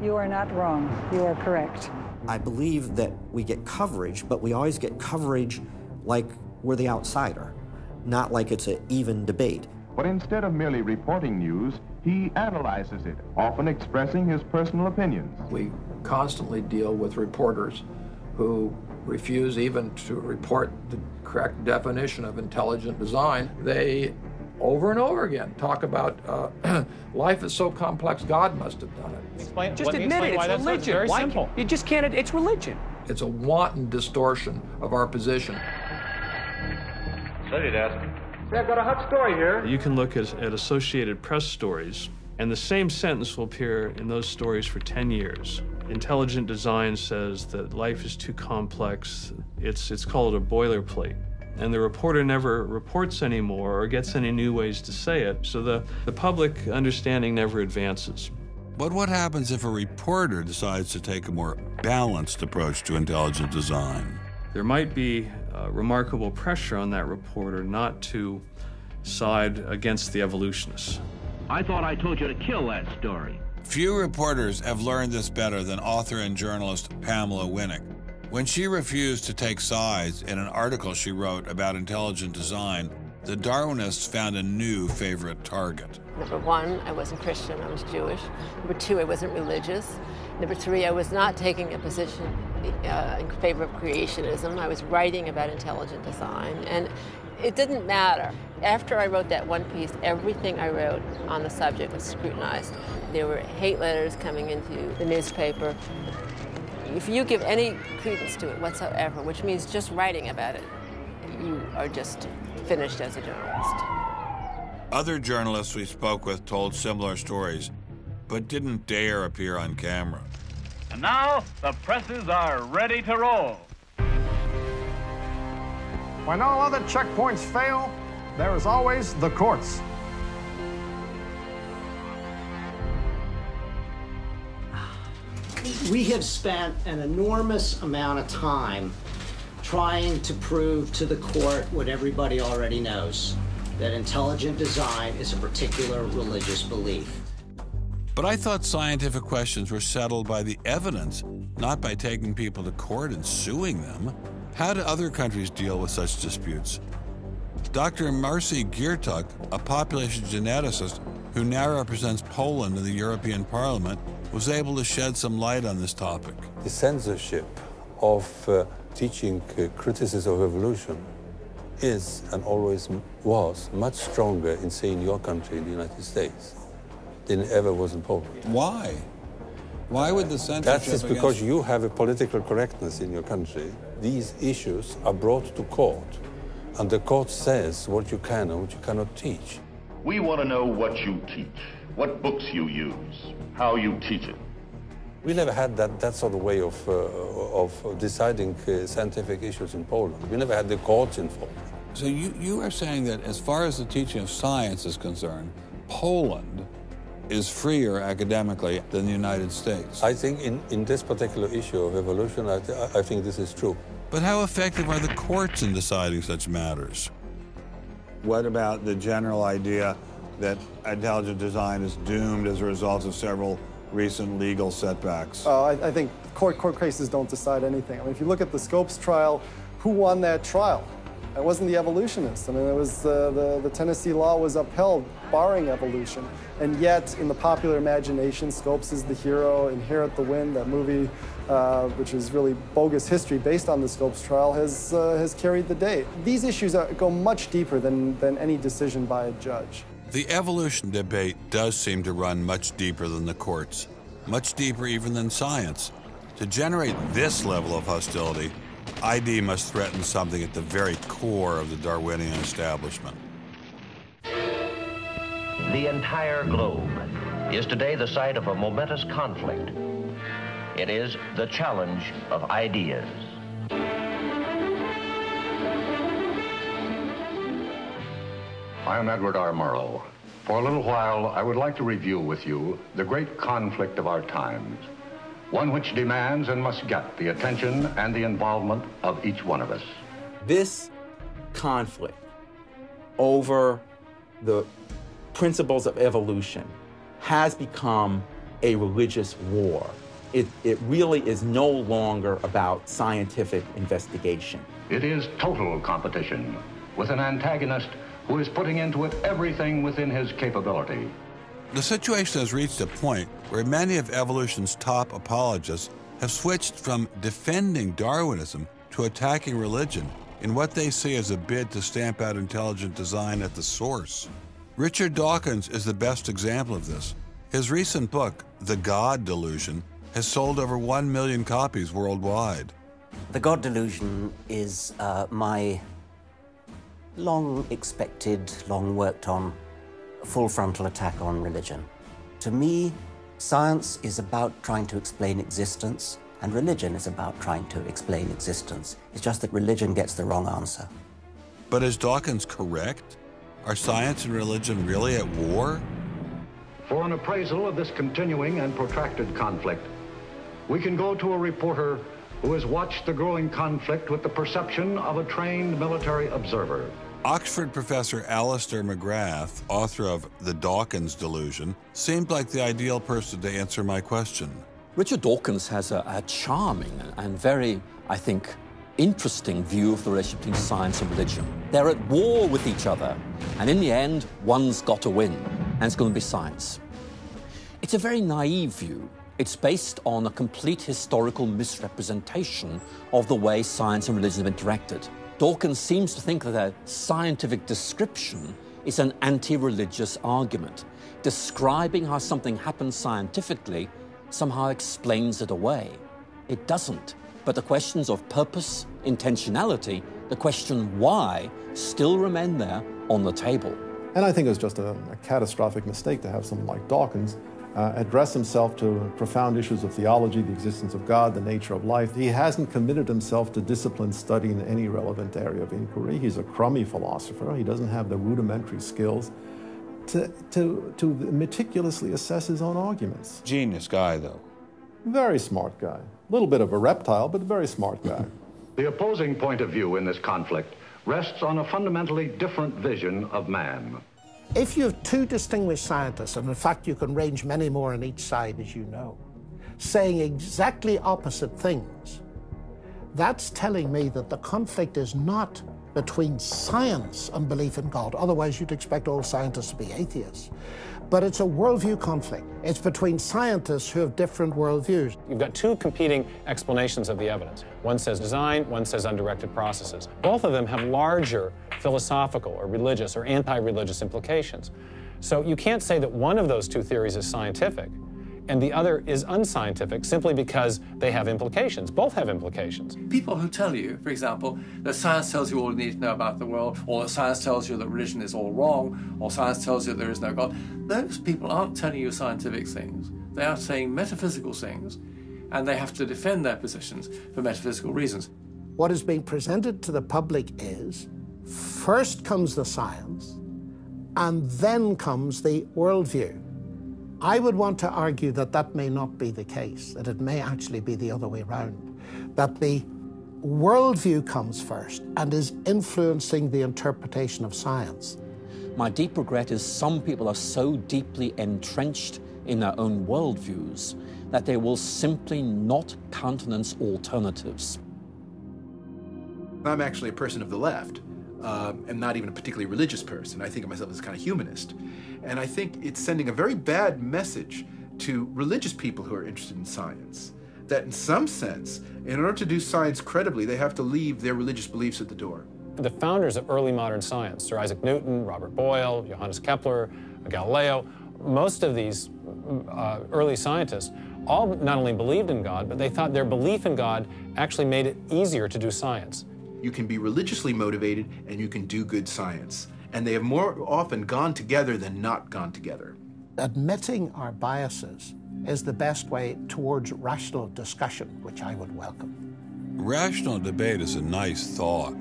You are not wrong. You are correct. I believe that we get coverage, but we always get coverage like we're the outsider, not like it's an even debate. But instead of merely reporting news, he analyzes it, often expressing his personal opinions. We constantly deal with reporters who refuse even to report the correct definition of intelligent design. They over and over again talk about life is so complex, God must have done it. Just admit it, it's religion. Very Why simple. You just can't, it's religion. It's a wanton distortion of our position. So you'd ask. Say, I've got a hot story here. You can look at Associated Press stories, and the same sentence will appear in those stories for 10 years. Intelligent design says that life is too complex. It's called a boilerplate. And the reporter never reports anymore or gets any new ways to say it, so the public understanding never advances. But what happens if a reporter decides to take a more balanced approach to intelligent design? There might be remarkable pressure on that reporter not to side against the evolutionists. I thought I told you to kill that story. Few reporters have learned this better than author and journalist Pamela Winnick. When she refused to take sides in an article she wrote about intelligent design, the Darwinists found a new favorite target. Number one, I wasn't Christian, I was Jewish. Number two, I wasn't religious. Number three, I was not taking a position in favor of creationism. I was writing about intelligent design, and it didn't matter. After I wrote that one piece, everything I wrote on the subject was scrutinized. There were hate letters coming into the newspaper. If you give any credence to it whatsoever, which means just writing about it, you are just finished as a journalist. Other journalists we spoke with told similar stories, but didn't dare appear on camera. And now, the presses are ready to roll. When all other checkpoints fail, there is always the courts. We have spent an enormous amount of time trying to prove to the court what everybody already knows, that intelligent design is a particular religious belief. But I thought scientific questions were settled by the evidence, not by taking people to court and suing them. How do other countries deal with such disputes? Dr. Marcy Giertuk, a population geneticist who now represents Poland in the European Parliament, was able to shed some light on this topic. The censorship of teaching criticism of evolution is and always was much stronger in, say, in your country, in the United States, than it ever was in Poland. Why? Why would the censorship? That is because you have a political correctness in your country. These issues are brought to court, and the court says what you can and what you cannot teach. We want to know what you teach, what books you use, how you teach it. We never had that sort of way of deciding scientific issues in Poland. We never had the courts involved. So you are saying that as far as the teaching of science is concerned, Poland is freer academically than the United States. I think in this particular issue of evolution, I think this is true. But how effective are the courts in deciding such matters? What about the general idea that intelligent design is doomed as a result of several recent legal setbacks? I think court cases don't decide anything. I mean, if you look at the Scopes trial, who won that trial? It wasn't the evolutionists. I mean, it was the Tennessee law was upheld, barring evolution. And yet, in the popular imagination, Scopes is the hero. Inherit the Wind, that movie, which is really bogus history based on the Scopes trial, has carried the day. These issues go much deeper than any decision by a judge. The evolution debate does seem to run much deeper than the courts, much deeper even than science. To generate this level of hostility, ID must threaten something at the very core of the Darwinian establishment. The entire globe is today the site of a momentous conflict. It is the challenge of ideas. I am Edward R. Murrow. For a little while, I would like to review with you the great conflict of our times, one which demands and must get the attention and the involvement of each one of us. This conflict over the principles of evolution has become a religious war. It really is no longer about scientific investigation. It is total competition with an antagonist who is putting into it everything within his capability. The situation has reached a point where many of evolution's top apologists have switched from defending Darwinism to attacking religion in what they see as a bid to stamp out intelligent design at the source. Richard Dawkins is the best example of this. His recent book, The God Delusion, has sold over 1 million copies worldwide. The God Delusion is my long-expected, long-worked-on, full-frontal attack on religion. To me, science is about trying to explain existence, and religion is about trying to explain existence. It's just that religion gets the wrong answer. But is Dawkins correct? Are science and religion really at war? For an appraisal of this continuing and protracted conflict, we can go to a reporter who has watched the growing conflict with the perception of a trained military observer. Oxford professor Alistair McGrath, author of The Dawkins Delusion, seemed like the ideal person to answer my question. Richard Dawkins has a charming and very, I think, interesting view of the relationship between science and religion. They're at war with each other, and in the end, one's got to win, and it's going to be science. It's a very naive view. It's based on a complete historical misrepresentation of the way science and religion have interacted. Dawkins seems to think that a scientific description is an anti-religious argument. Describing how something happens scientifically somehow explains it away. It doesn't. But the questions of purpose, intentionality, the question why, still remain there on the table. And I think it was just a catastrophic mistake to have someone like Dawkins address himself to profound issues of theology, the existence of God, the nature of life. He hasn't committed himself to disciplined study in any relevant area of inquiry. He's a crummy philosopher. He doesn't have the rudimentary skills to meticulously assess his own arguments. Genius guy, though. Very smart guy. A little bit of a reptile, but a very smart guy. The opposing point of view in this conflict rests on a fundamentally different vision of man. If you have two distinguished scientists, and in fact you can range many more on each side, as you know, saying exactly opposite things, that's telling me that the conflict is not between science and belief in God. Otherwise, you'd expect all scientists to be atheists. But it's a worldview conflict. It's between scientists who have different worldviews. You've got two competing explanations of the evidence. One says design, one says undirected processes. Both of them have larger philosophical or religious or anti-religious implications. So you can't say that one of those two theories is scientific and the other is unscientific simply because they have implications. Both have implications. People who tell you, for example, that science tells you all you need to know about the world, or that science tells you that religion is all wrong, or science tells you that there is no God, those people aren't telling you scientific things. They are saying metaphysical things, and they have to defend their positions for metaphysical reasons. What is being presented to the public is, first comes the science, and then comes the worldview. I would want to argue that that may not be the case, that it may actually be the other way around, that the worldview comes first and is influencing the interpretation of science. My deep regret is some people are so deeply entrenched in their own worldviews that they will simply not countenance alternatives. I'm actually a person of the left. I'm not even a particularly religious person. I think of myself as kind of humanist. And I think it's sending a very bad message to religious people who are interested in science, that in some sense, in order to do science credibly, they have to leave their religious beliefs at the door. The founders of early modern science, Sir Isaac Newton, Robert Boyle, Johannes Kepler, Galileo, most of these early scientists all not only believed in God, but they thought their belief in God actually made it easier to do science. You can be religiously motivated and you can do good science. And they have more often gone together than not gone together. Admitting our biases is the best way towards rational discussion, which I would welcome. Rational debate is a nice thought,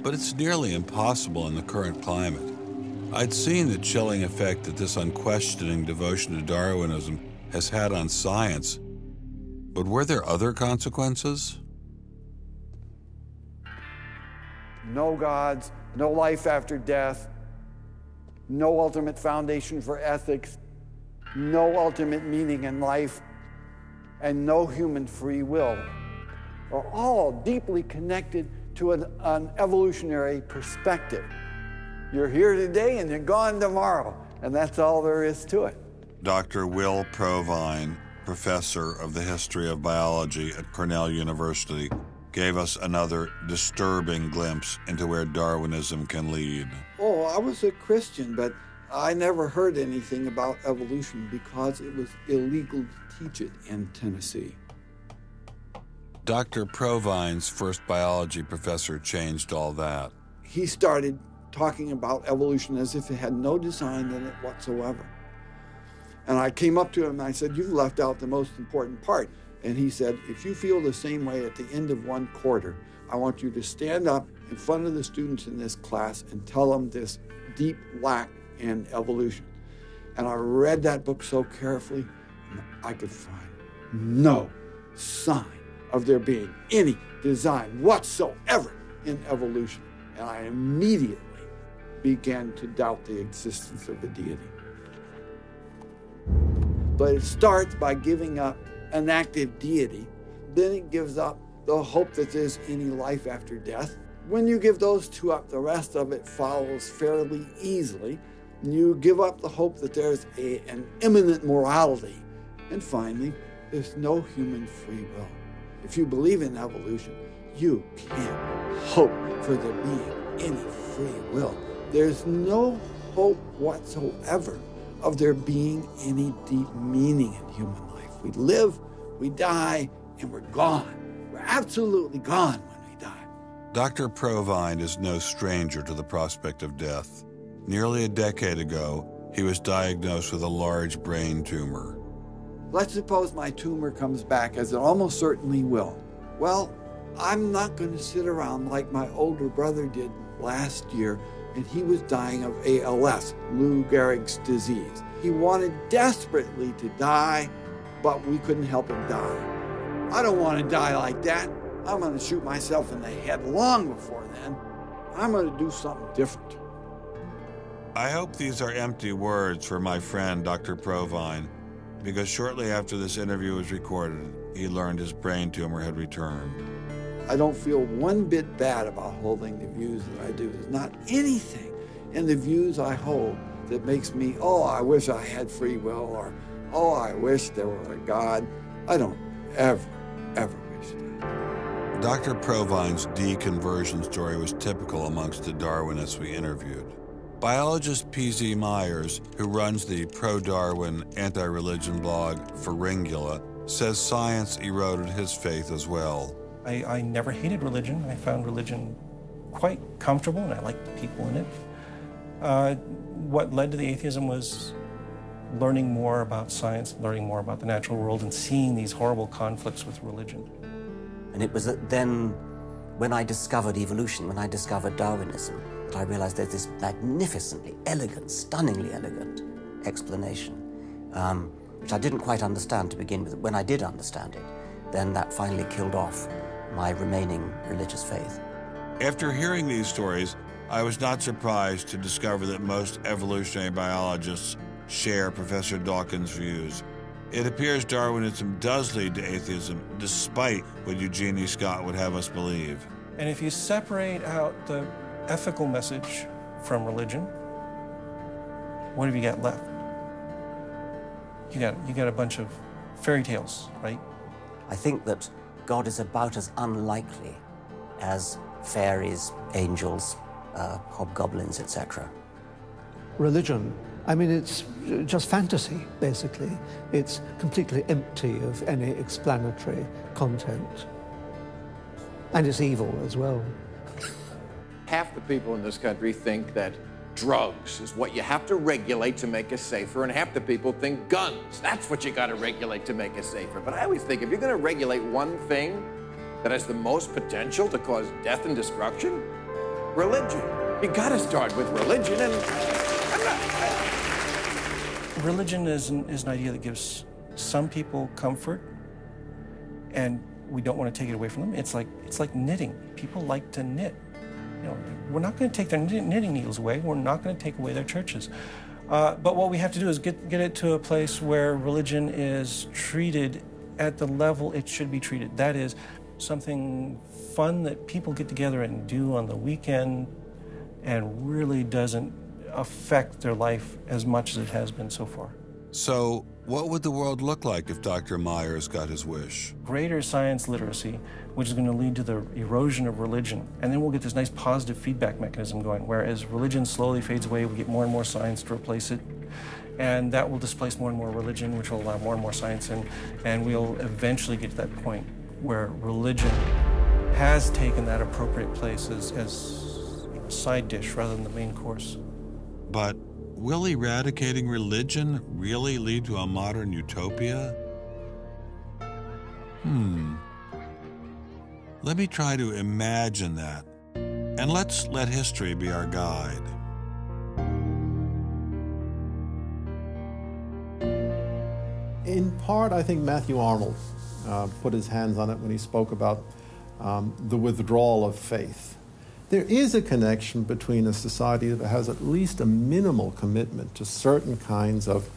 but it's nearly impossible in the current climate. I'd seen the chilling effect that this unquestioning devotion to Darwinism has had on science, but were there other consequences? No gods, no life after death, no ultimate foundation for ethics, no ultimate meaning in life, and no human free will are all deeply connected to an evolutionary perspective. You're here today and you're gone tomorrow, and that's all there is to it. Dr. Will Provine, professor of the history of biology at Cornell University, gave us another disturbing glimpse into where Darwinism can lead. Oh, I was a Christian, but I never heard anything about evolution because it was illegal to teach it in Tennessee. Dr. Provine's first biology professor changed all that. He started talking about evolution as if it had no design in it whatsoever. And I came up to him and I said, "You've left out the most important part." And he said, "If you feel the same way at the end of one quarter, I want you to stand up in front of the students in this class and tell them this deep lack in evolution." And I read that book so carefully, and I could find no sign of there being any design whatsoever in evolution. And I immediately began to doubt the existence of a deity. But it starts by giving up an active deity. Then it gives up the hope that there's any life after death. When you give those two up, the rest of it follows fairly easily. You give up the hope that there's an immanent morality. And finally, there's no human free will. If you believe in evolution, you can't hope for there being any free will. There's no hope whatsoever of there being any deep meaning in human life. We live, we die, and we're gone. We're absolutely gone when we die. Dr. Provine is no stranger to the prospect of death. Nearly a decade ago, he was diagnosed with a large brain tumor. Let's suppose my tumor comes back, as it almost certainly will. Well, I'm not going to sit around like my older brother did last year, and he was dying of ALS, Lou Gehrig's disease. He wanted desperately to die, but we couldn't help him die. I don't want to die like that. I'm going to shoot myself in the head long before then. I'm going to do something different. I hope these are empty words for my friend, Dr. Provine, because shortly after this interview was recorded, he learned his brain tumor had returned. I don't feel one bit bad about holding the views that I do. There's not anything in the views I hold that makes me, oh, I wish I had free will, or, oh, I wish there were a God. I don't ever wish that. Dr. Provine's deconversion story was typical amongst the Darwinists we interviewed. Biologist P.Z. Myers, who runs the pro-Darwin, anti-religion blog Pharyngula, says science eroded his faith as well. I never hated religion. I found religion quite comfortable, and I liked the people in it. What led to the atheism was learning more about science, learning more about the natural world, and seeing these horrible conflicts with religion. And it was then, when I discovered evolution, when I discovered Darwinism, that I realized there's this magnificently elegant, stunningly elegant explanation, which I didn't quite understand to begin with. When I did understand it, then that finally killed off my remaining religious faith. After hearing these stories, I was not surprised to discover that most evolutionary biologists share Professor Dawkins' views. It appears Darwinism does lead to atheism, despite what Eugenie Scott would have us believe. And if you separate out the ethical message from religion, what have you got left? You got a bunch of fairy tales, right? I think that God is about as unlikely as fairies, angels, hobgoblins, etc. Religion, I mean, it's just fantasy, basically. It's completely empty of any explanatory content. And it's evil as well. Half the people in this country think that drugs is what you have to regulate to make us safer, and half the people think guns, that's what you got to regulate to make us safer. But I always think if you're going to regulate one thing that has the most potential to cause death and destruction, religion. You got to start with religion, and Religion is an idea that gives some people comfort, and we don't want to take it away from them. It's like knitting. People like to knit. You know, we're not going to take their knitting needles away. We're not going to take away their churches. But what we have to do is get it to a place where religion is treated at the level it should be treated. That is something fun that people get together and do on the weekend and really doesn't affect their life as much as it has been so far. So What would the world look like if Dr. Myers got his wish? Greater science literacy, which is going to lead to the erosion of religion. And then we'll get this nice positive feedback mechanism going, where as religion slowly fades away, we get more and more science to replace it. And that will displace more and more religion, which will allow more and more science in. And we'll eventually get to that point where religion has taken that appropriate place as a side dish rather than the main course. But will eradicating religion really lead to a modern utopia? Let me try to imagine that, and let's let history be our guide. In part, I think Matthew Arnold put his hands on it when he spoke about the withdrawal of faith. There is a connection between a society that has at least a minimal commitment to certain kinds of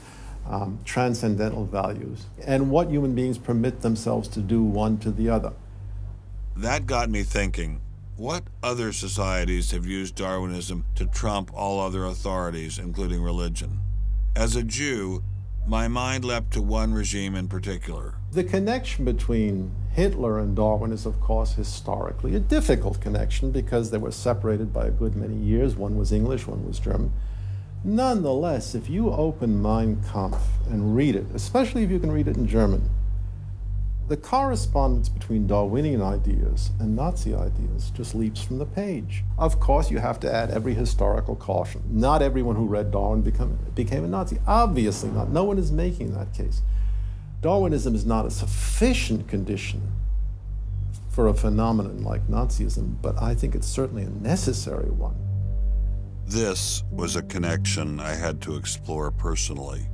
transcendental values and what human beings permit themselves to do one to the other. That got me thinking, what other societies have used Darwinism to trump all other authorities, including religion? As a Jew, my mind leapt to one regime in particular. The connection between Hitler and Darwin is, of course, historically a difficult connection because they were separated by a good many years. One was English, one was German. Nonetheless, if you open Mein Kampf and read it, especially if you can read it in German, the correspondence between Darwinian ideas and Nazi ideas just leaps from the page. Of course, you have to add every historical caution. Not everyone who read Darwin became a Nazi. Obviously not. No one is making that case. Darwinism is not a sufficient condition for a phenomenon like Nazism, but I think it's certainly a necessary one. This was a connection I had to explore personally.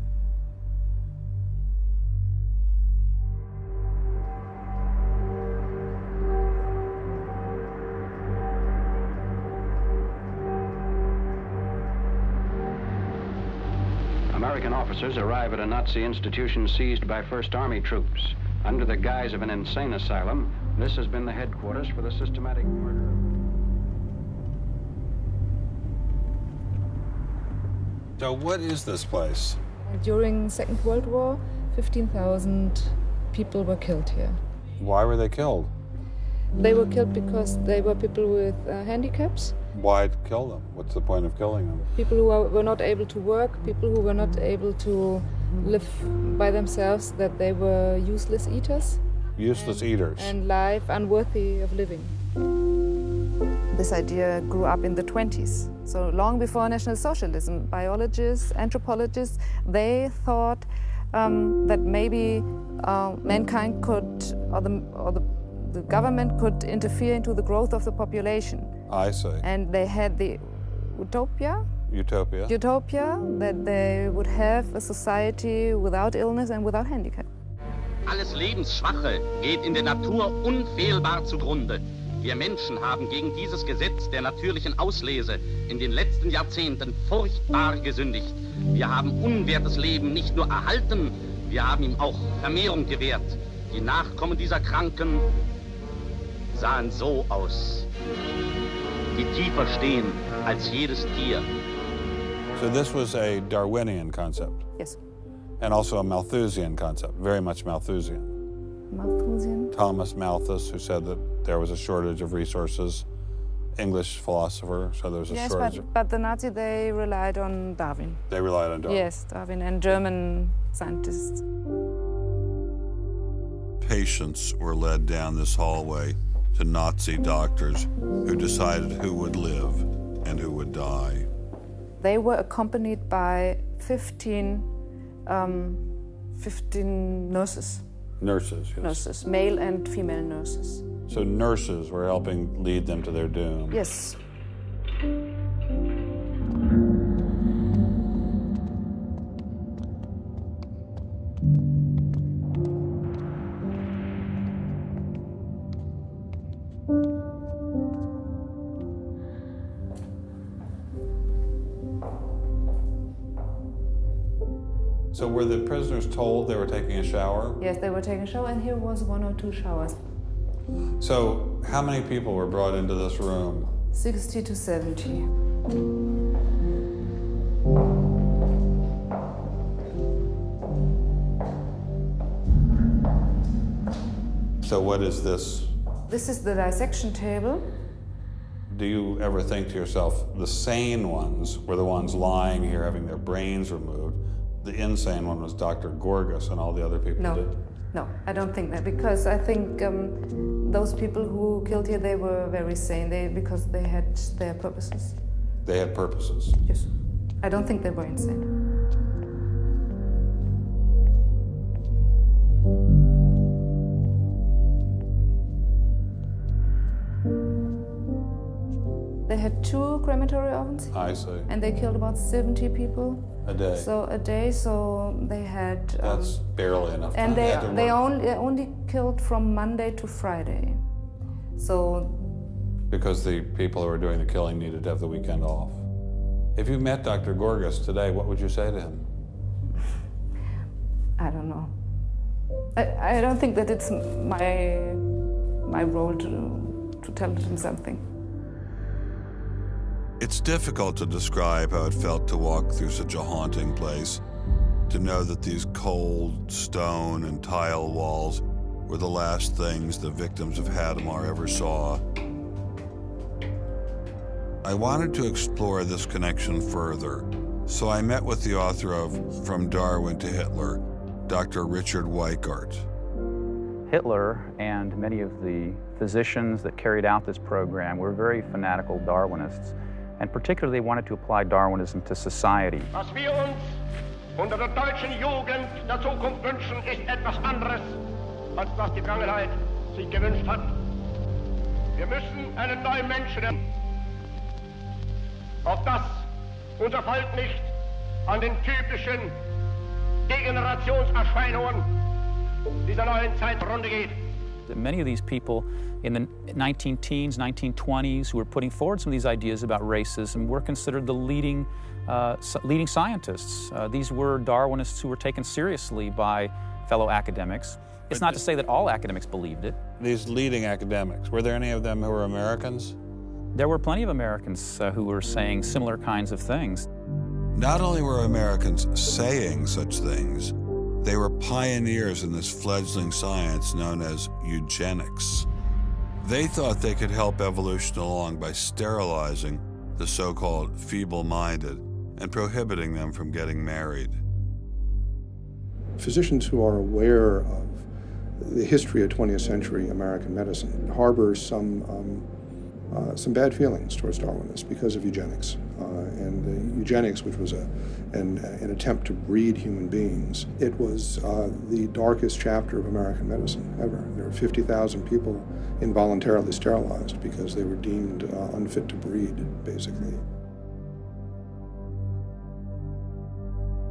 American officers arrive at a Nazi institution seized by First Army troops. Under the guise of an insane asylum, this has been the headquarters for the systematic murder. So what is this place? During Second World War, 15,000 people were killed here. Why were they killed? They were killed because they were people with handicaps. Why kill them? What's the point of killing them? People who were not able to work, people who were not able to live by themselves, that they were useless eaters. Useless eaters. And life unworthy of living. This idea grew up in the 20s. So long before National Socialism, biologists, anthropologists, they thought that maybe mankind could, or the government could interfere into the growth of the population. I see. And they had the utopia that they would have a society without illness and without handicap. Alles Lebensschwache geht in der Natur unfehlbar zugrunde. Wir Menschen haben gegen dieses Gesetz der natürlichen Auslese in den letzten Jahrzehnten furchtbar gesündigt. Wir haben unwertes Leben nicht nur erhalten, wir haben ihm auch Vermehrung gewährt. Die Nachkommen dieser Kranken sahen so aus, die tiefer stehen als jedes Tier. So this was a Darwinian concept? Yes. And also a Malthusian concept, very much Malthusian. Malthusian? Thomas Malthus, who said that there was a shortage of resources, English philosopher, so there was a shortage. Yes, but the Nazis, they relied on Darwin. They relied on Darwin? Yes, Darwin and German scientists. Patients were led down this hallway to Nazi doctors who decided who would live and who would die. They were accompanied by 15 nurses. Nurses, yes. Nurses, male and female nurses. So nurses were helping lead them to their doom. Yes. So were the prisoners told they were taking a shower? Yes, they were taking a shower, and here was 1 or 2 showers. So how many people were brought into this room? 60 to 70. So what is this? This is the dissection table. Do you ever think to yourself, the sane ones were the ones lying here having their brains removed? The insane one was Dr. Gorgas and all the other people did? No, I don't think that, because I think those people who killed here, they were very sane because they had their purposes. They had purposes? Yes. I don't think they were insane. They had 2 crematory ovens. I see. And they killed about 70 people. A day. So a day, so they had... That's barely enough time. And they only killed from Monday to Friday. So... Because the people who were doing the killing needed to have the weekend off. If you met Dr. Gorgas today, what would you say to him? I don't know. I don't think that it's my role to tell him something. It's difficult to describe how it felt to walk through such a haunting place, to know that these cold stone and tile walls were the last things the victims of Hadamar ever saw. I wanted to explore this connection further, so I met with the author of From Darwin to Hitler, Dr. Richard Weikart. Hitler and many of the physicians that carried out this program were very fanatical Darwinists, and particularly wanted to apply Darwinism to society. Was wir uns unter der deutschen Jugend der Zukunft wünschen, ist etwas anderes, als was die Vergangenheit sich gewünscht hat. Wir müssen einen neuen Menschen, auf das unser Volk nicht an den typischen Degenerationserscheinungen dieser neuen Zeit zugrunde geht. Many of these people in the 19-teens, 1920s, who were putting forward some of these ideas about racism were considered the leading scientists. These were Darwinists who were taken seriously by fellow academics. It's not to say that all academics believed it. These leading academics, were there any of them who were Americans? There were plenty of Americans who were saying similar kinds of things. Not only were Americans saying such things, they were pioneers in this fledgling science known as eugenics. They thought they could help evolution along by sterilizing the so-called feeble-minded and prohibiting them from getting married. Physicians who are aware of the history of 20th century American medicine harbor some bad feelings towards Darwinists because of eugenics. And the eugenics, which was an attempt to breed human beings, it was the darkest chapter of American medicine ever. There were 50,000 people involuntarily sterilized because they were deemed unfit to breed, basically.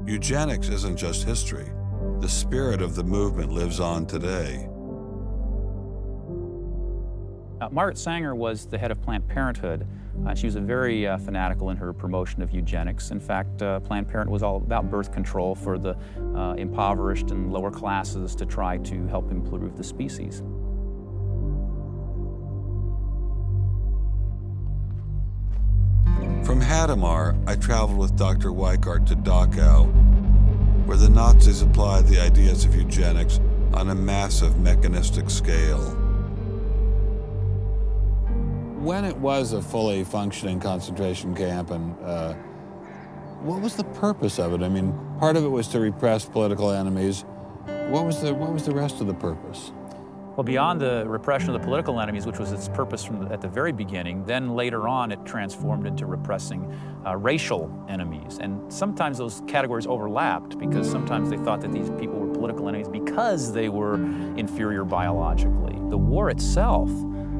Eugenics isn't just history. The spirit of the movement lives on today. Margaret Sanger was the head of Planned Parenthood. She was very fanatical in her promotion of eugenics. In fact, Planned Parenthood was all about birth control for the impoverished and lower classes to try to help improve the species. From Hadamar, I traveled with Dr. Weikart to Dachau, where the Nazis applied the ideas of eugenics on a massive mechanistic scale. When it was a fully functioning concentration camp, and what was the purpose of it? I mean, part of it was to repress political enemies. What was the rest of the purpose? Well, beyond the repression of the political enemies, which was its purpose at the very beginning, then later on it transformed into repressing racial enemies. And sometimes those categories overlapped because sometimes they thought that these people were political enemies because they were inferior biologically. The war itself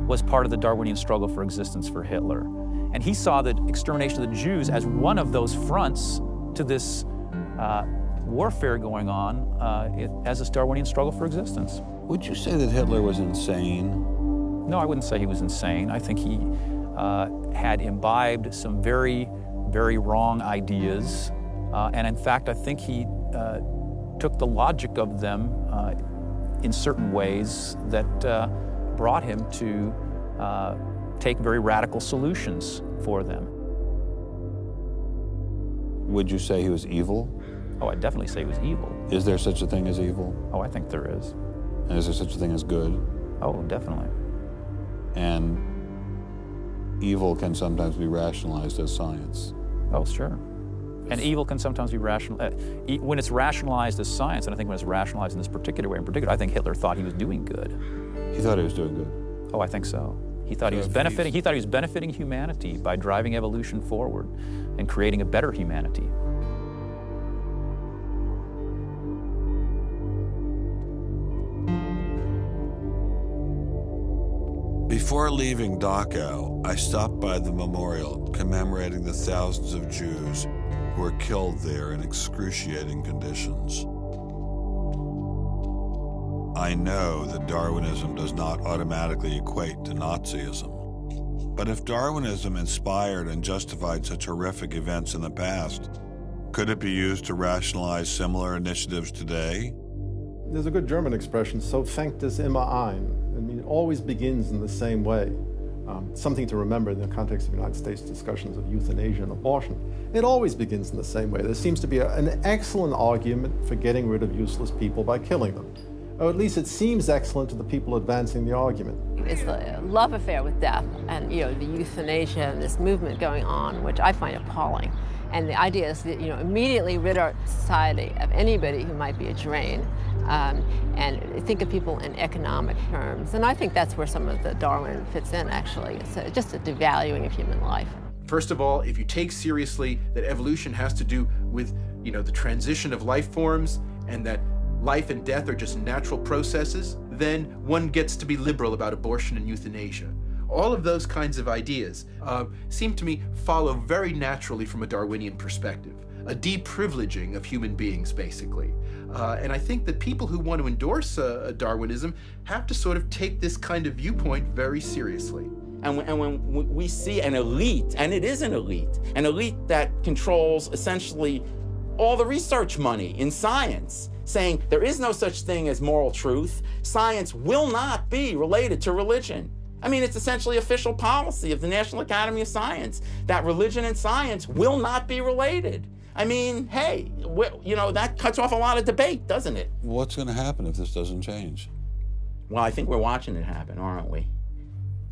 was part of the Darwinian struggle for existence for Hitler. And he saw the extermination of the Jews as one of those fronts to this warfare going on as this Darwinian struggle for existence. Would you say that Hitler was insane? No, I wouldn't say he was insane. I think he had imbibed some very, very wrong ideas. And in fact, I think he took the logic of them in certain ways that brought him to take very radical solutions for them. Would you say he was evil? Oh, I'd definitely say he was evil. Is there such a thing as evil? Oh, I think there is. And is there such a thing as good? Oh, definitely. And evil can sometimes be rationalized as science. Oh, sure. And evil can sometimes be rational. When it's rationalized as science, and I think when it's rationalized in this particular way, in particular, I think Hitler thought he was doing good. He thought he was doing good. Oh, I think so. He thought he was benefiting. He thought he was benefiting humanity by driving evolution forward and creating a better humanity. Before leaving Dachau, I stopped by the memorial commemorating the thousands of Jews who were killed there in excruciating conditions. I know that Darwinism does not automatically equate to Nazism. But if Darwinism inspired and justified such horrific events in the past, could it be used to rationalize similar initiatives today? There's a good German expression, so fängt es immer ein. I mean, it always begins in the same way. Something to remember in the context of United States discussions of euthanasia and abortion. It always begins in the same way. There seems to be an excellent argument for getting rid of useless people by killing them. Or at least it seems excellent to the people advancing the argument. It's a love affair with death and, the euthanasia and this movement going on, which I find appalling. And the idea is that, immediately rid our society of anybody who might be a drain. And think of people in economic terms. And I think that's where some of the Darwin fits in, actually. It's just a devaluing of human life. First of all, if you take seriously that evolution has to do with, the transition of life forms and that life and death are just natural processes, then one gets to be liberal about abortion and euthanasia. All of those kinds of ideas seem to me follow very naturally from a Darwinian perspective, a deprivileging of human beings, basically. And I think that people who want to endorse Darwinism have to sort of take this kind of viewpoint very seriously. And when we see an elite, and it is an elite that controls essentially all the research money in science, saying there is no such thing as moral truth, science will not be related to religion. I mean, it's essentially official policy of the National Academy of Science that religion and science will not be related. I mean, hey, that cuts off a lot of debate, doesn't it? What's going to happen if this doesn't change? Well, I think we're watching it happen, aren't we?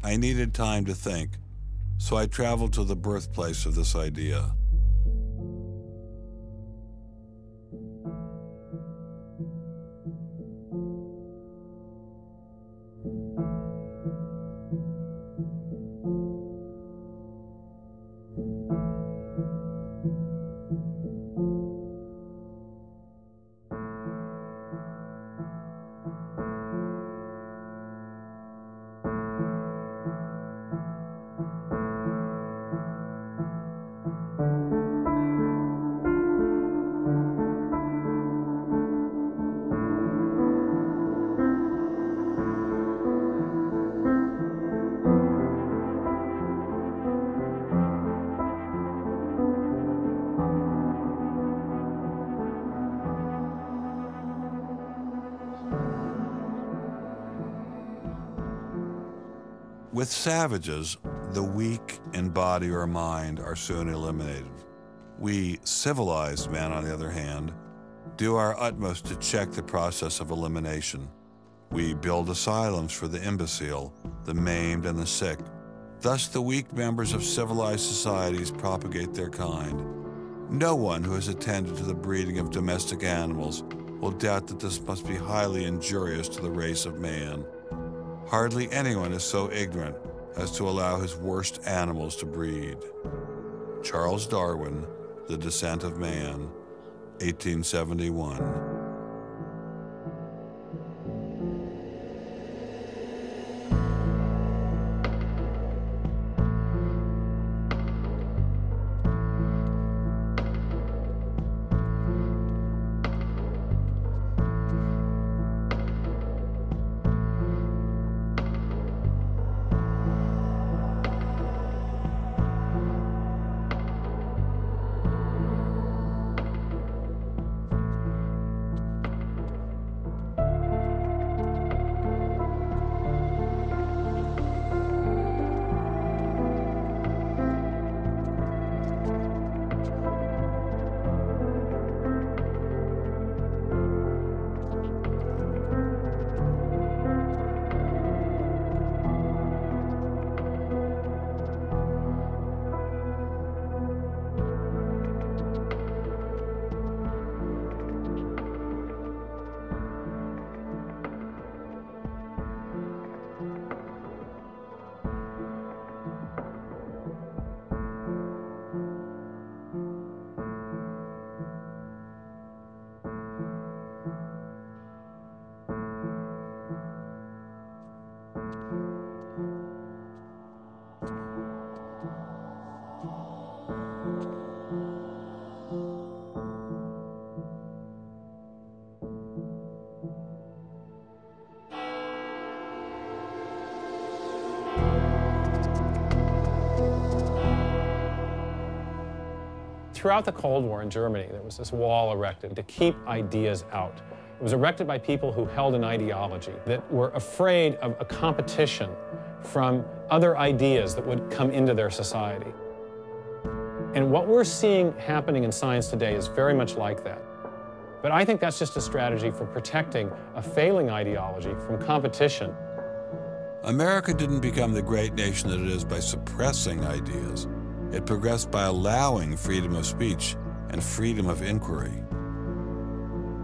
I needed time to think, so I traveled to the birthplace of this idea. With savages, the weak in body or mind are soon eliminated. We civilized men, on the other hand, do our utmost to check the process of elimination. We build asylums for the imbecile, the maimed, and the sick. Thus, the weak members of civilized societies propagate their kind. No one who has attended to the breeding of domestic animals will doubt that this must be highly injurious to the race of man. Hardly anyone is so ignorant as to allow his worst animals to breed. Charles Darwin, The Descent of Man, 1871. throughout the Cold War in Germany, there was this wall erected to keep ideas out. It was erected by people who held an ideology, that were afraid of a competition from other ideas that would come into their society. And what we're seeing happening in science today is very much like that. But I think that's just a strategy for protecting a failing ideology from competition. America didn't become the great nation that it is by suppressing ideas. It progressed by allowing freedom of speech and freedom of inquiry.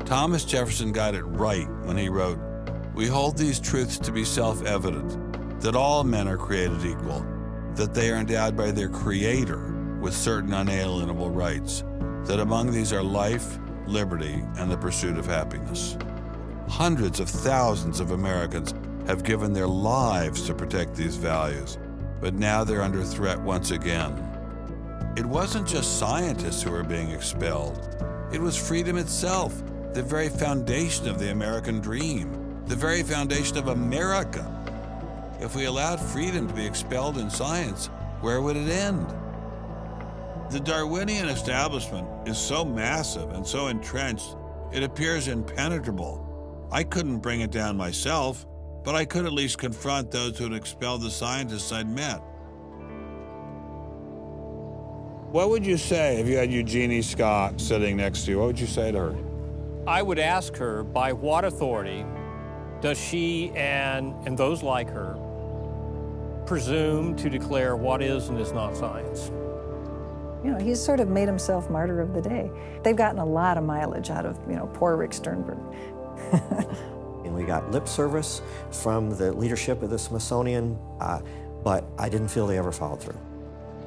Thomas Jefferson got it right when he wrote, "We hold these truths to be self-evident, that all men are created equal, that they are endowed by their Creator with certain unalienable rights, that among these are life, liberty, and the pursuit of happiness." Hundreds of thousands of Americans have given their lives to protect these values, but now they're under threat once again. It wasn't just scientists who were being expelled. It was freedom itself, the very foundation of the American dream, the very foundation of America. If we allowed freedom to be expelled in science, where would it end? The Darwinian establishment is so massive and so entrenched, it appears impenetrable. I couldn't bring it down myself, but I could at least confront those who had expelled the scientists I'd met. What would you say if you had Eugenie Scott sitting next to you? What would you say to her? I would ask her, by what authority does she and those like her presume to declare what is and is not science? You know, he's sort of made himself martyr of the day. They've gotten a lot of mileage out of, poor Rick Sternberg. And we got lip service from the leadership of the Smithsonian, but I didn't feel they ever followed through.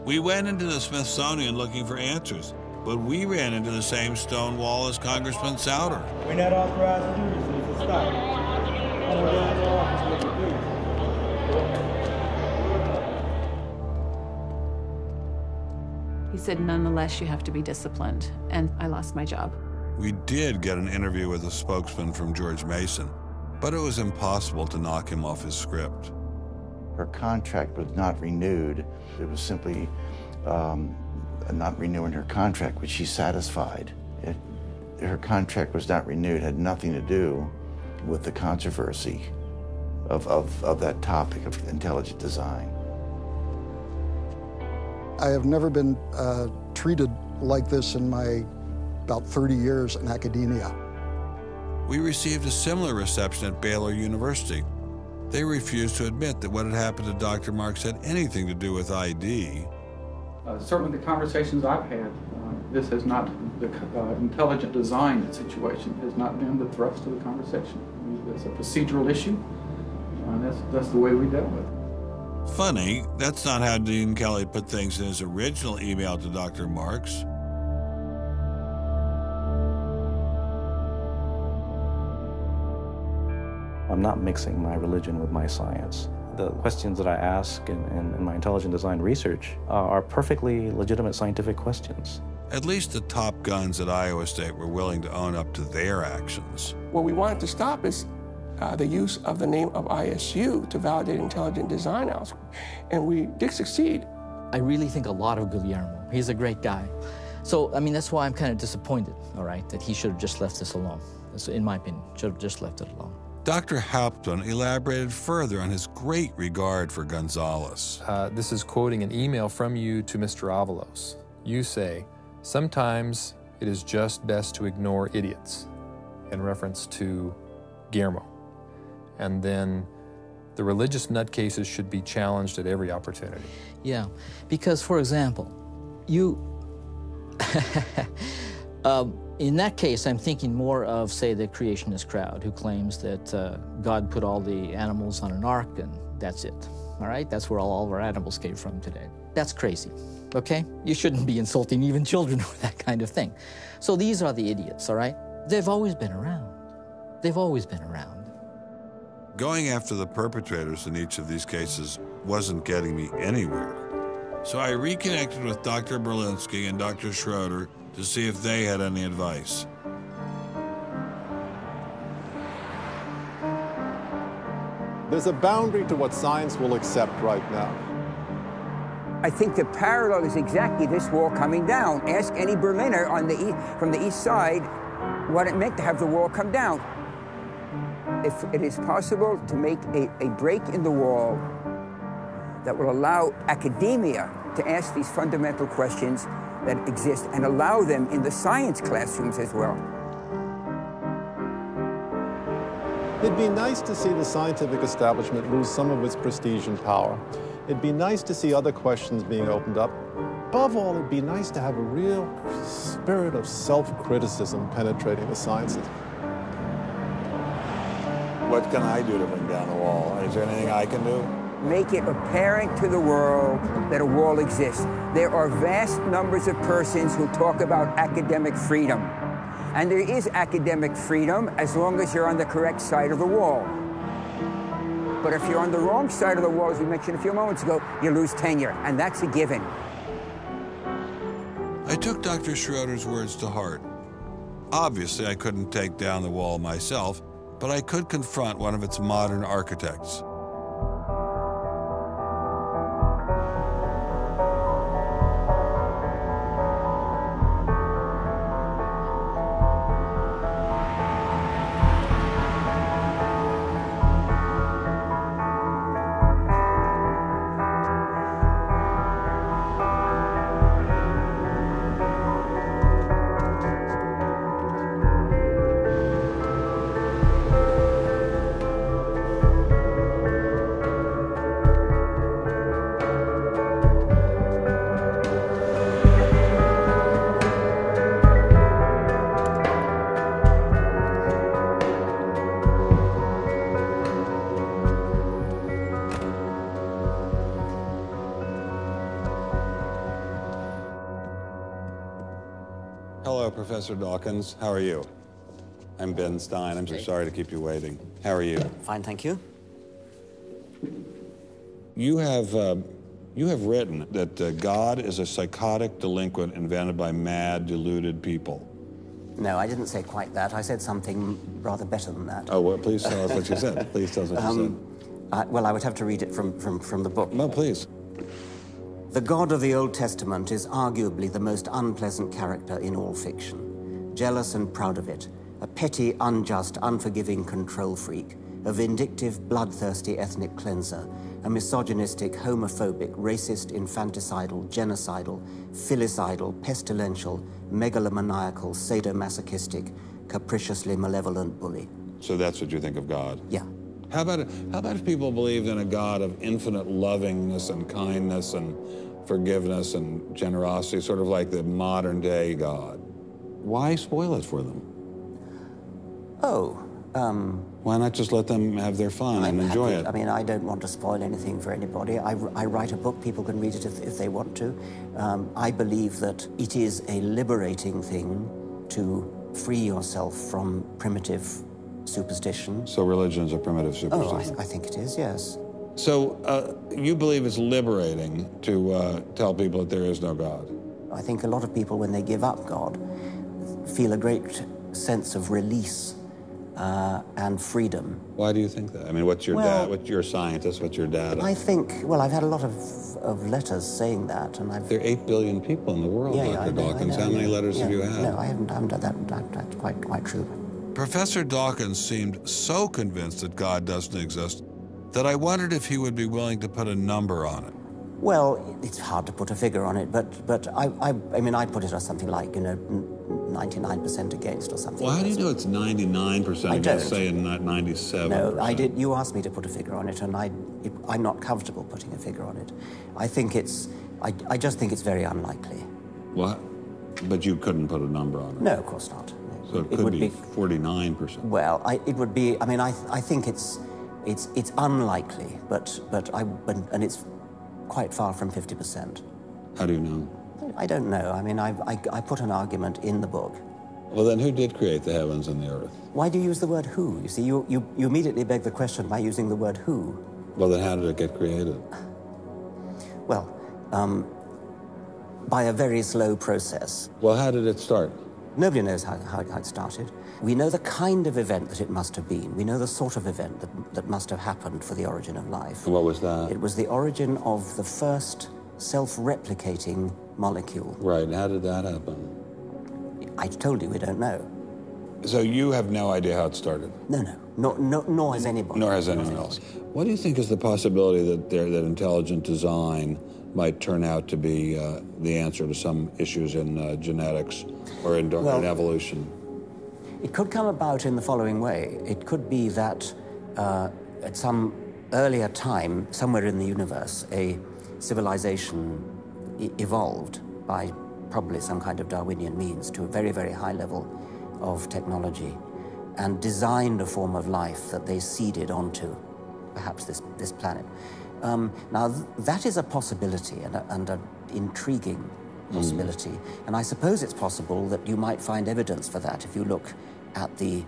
We went into the Smithsonian looking for answers, but we ran into the same stone wall as Congressman Souder. We're not authorized to do this, so it's a stop. I'm going to go to the office with you, He said, nonetheless, you have to be disciplined, and I lost my job. We did get an interview with a spokesman from George Mason, but it was impossible to knock him off his script. Her contract was not renewed. It was simply not renewing her contract, which she satisfied. Her contract was not renewed, had nothing to do with the controversy of that topic of intelligent design. I have never been treated like this in my about 30 years in academia. We received a similar reception at Baylor University. They refused to admit that what had happened to Dr. Marks had anything to do with ID. Certainly the conversations I've had, this has not, the intelligent design situation has not been the thrust of the conversation. It's a procedural issue, and that's the way we dealt with it. Funny, that's not how Dean Kelly put things in his original email to Dr. Marks. I'm not mixing my religion with my science. The questions that I ask in my intelligent design research are perfectly legitimate scientific questions. At least the top guns at Iowa State were willing to own up to their actions. What we wanted to stop is the use of the name of ISU to validate intelligent design elsewhere, and we did succeed. I really think a lot of Guillermo. He's a great guy. So, I mean, that's why I'm kind of disappointed, all right, that he should have just left this alone. That's, in my opinion, should have just left it alone. Dr. Hauptmann elaborated further on his great regard for Gonzalez. This is quoting an email from you to Mr. Avalos. You say, "Sometimes it is just best to ignore idiots," in reference to Guillermo. And then the religious nutcases should be challenged at every opportunity. Yeah, because, for example, you... in that case, I'm thinking more of, say, the creationist crowd who claims that God put all the animals on an ark and that's it, all right? That's where all of our animals came from today. That's crazy, okay? You shouldn't be insulting even children with that kind of thing. So these are the idiots, all right? They've always been around. They've always been around. Going after the perpetrators in each of these cases wasn't getting me anywhere. So I reconnected with Dr. Berlinski and Dr. Schroeder to see if they had any advice. There's a boundary to what science will accept right now. I think the parallel is exactly this wall coming down. Ask any Berliner from the east side what it meant to have the wall come down. If it is possible to make a break in the wall that will allow academia to ask these fundamental questions that exist and allow them in the science classrooms as well. It'd be nice to see the scientific establishment lose some of its prestige and power. It'd be nice to see other questions being opened up. Above all, it'd be nice to have a real spirit of self-criticism penetrating the sciences. What can I do to bring down the wall? Is there anything I can do? Make it apparent to the world that a wall exists. There are vast numbers of persons who talk about academic freedom. And there is academic freedom as long as you're on the correct side of the wall. But if you're on the wrong side of the wall, as we mentioned a few moments ago, you lose tenure, and that's a given. I took Dr. Schroeder's words to heart. Obviously, I couldn't take down the wall myself, but I could confront one of its modern architects. Hello, Professor Dawkins. How are you? I'm Ben Stein. I'm so sorry to keep you waiting. How are you? Fine, thank you. You have written that God is a psychotic delinquent invented by mad, deluded people. No, I didn't say quite that. I said something rather better than that. Oh, well, please tell us what you said. Please tell us what you said. Well, I would have to read it from the book. No, please. The God of the Old Testament is arguably the most unpleasant character in all fiction. Jealous and proud of it, a petty, unjust, unforgiving control freak, a vindictive, bloodthirsty ethnic cleanser, a misogynistic, homophobic, racist, infanticidal, genocidal, filicidal, pestilential, megalomaniacal, sadomasochistic, capriciously malevolent bully. So that's what you think of God? Yeah. How about if people believed in a God of infinite lovingness and kindness and forgiveness and generosity, sort of like the modern day God? Why spoil it for them? Why not just let them have their fun and enjoy it? I mean, I don't want to spoil anything for anybody. I write a book, people can read it if they want to. I believe that it is a liberating thing to free yourself from primitive superstition. So religion is a primitive superstition? Oh, I think it is, yes. So you believe it's liberating to tell people that there is no God? I think a lot of people, when they give up God, feel a great sense of release and freedom. Why do you think that? I mean, what's your dad? What's your scientist? What's your dad? I think, well, I've had a lot of letters saying that, and I've... There are 8 billion people in the world, Dr. Dawkins. How many letters have you had? No, I haven't done that. That's quite true. Professor Dawkins seemed so convinced that God doesn't exist that I wondered if he would be willing to put a number on it. Well, it's hard to put a figure on it, but I mean, I'd put it as something like, 99% against or something. Well, how do you know it's 99% against, say, and not 97%? No, I did. You asked me to put a figure on it, and I'm not comfortable putting a figure on it. I think I just think it's very unlikely. What? But you couldn't put a number on it? No, of course not. So it could be 49%. Well, it would be. I mean, I think it's unlikely, but it's quite far from 50%. How do you know? I don't know. I mean, I put an argument in the book. Well, then who did create the heavens and the earth? Why do you use the word who? You see, you immediately beg the question by using the word who. Well, then how did it get created? Well, by a very slow process. Well, how did it start? Nobody knows how it started. We know the kind of event that it must have been. We know the sort of event that must have happened for the origin of life. And what was that? It was the origin of the first self-replicating molecule. Right, how did that happen? I told you we don't know. So you have no idea how it started? No, nor has anybody. Nor has anyone else. What do you think is the possibility that intelligent design might turn out to be the answer to some issues in genetics or in evolution? It could come about in the following way. It could be that at some earlier time, somewhere in the universe, a civilization evolved by probably some kind of Darwinian means to a very, very high level of technology and designed a form of life that they seeded onto, perhaps this planet. Now, that is a possibility and an intriguing possibility. And I suppose it's possible that you might find evidence for that if you look at the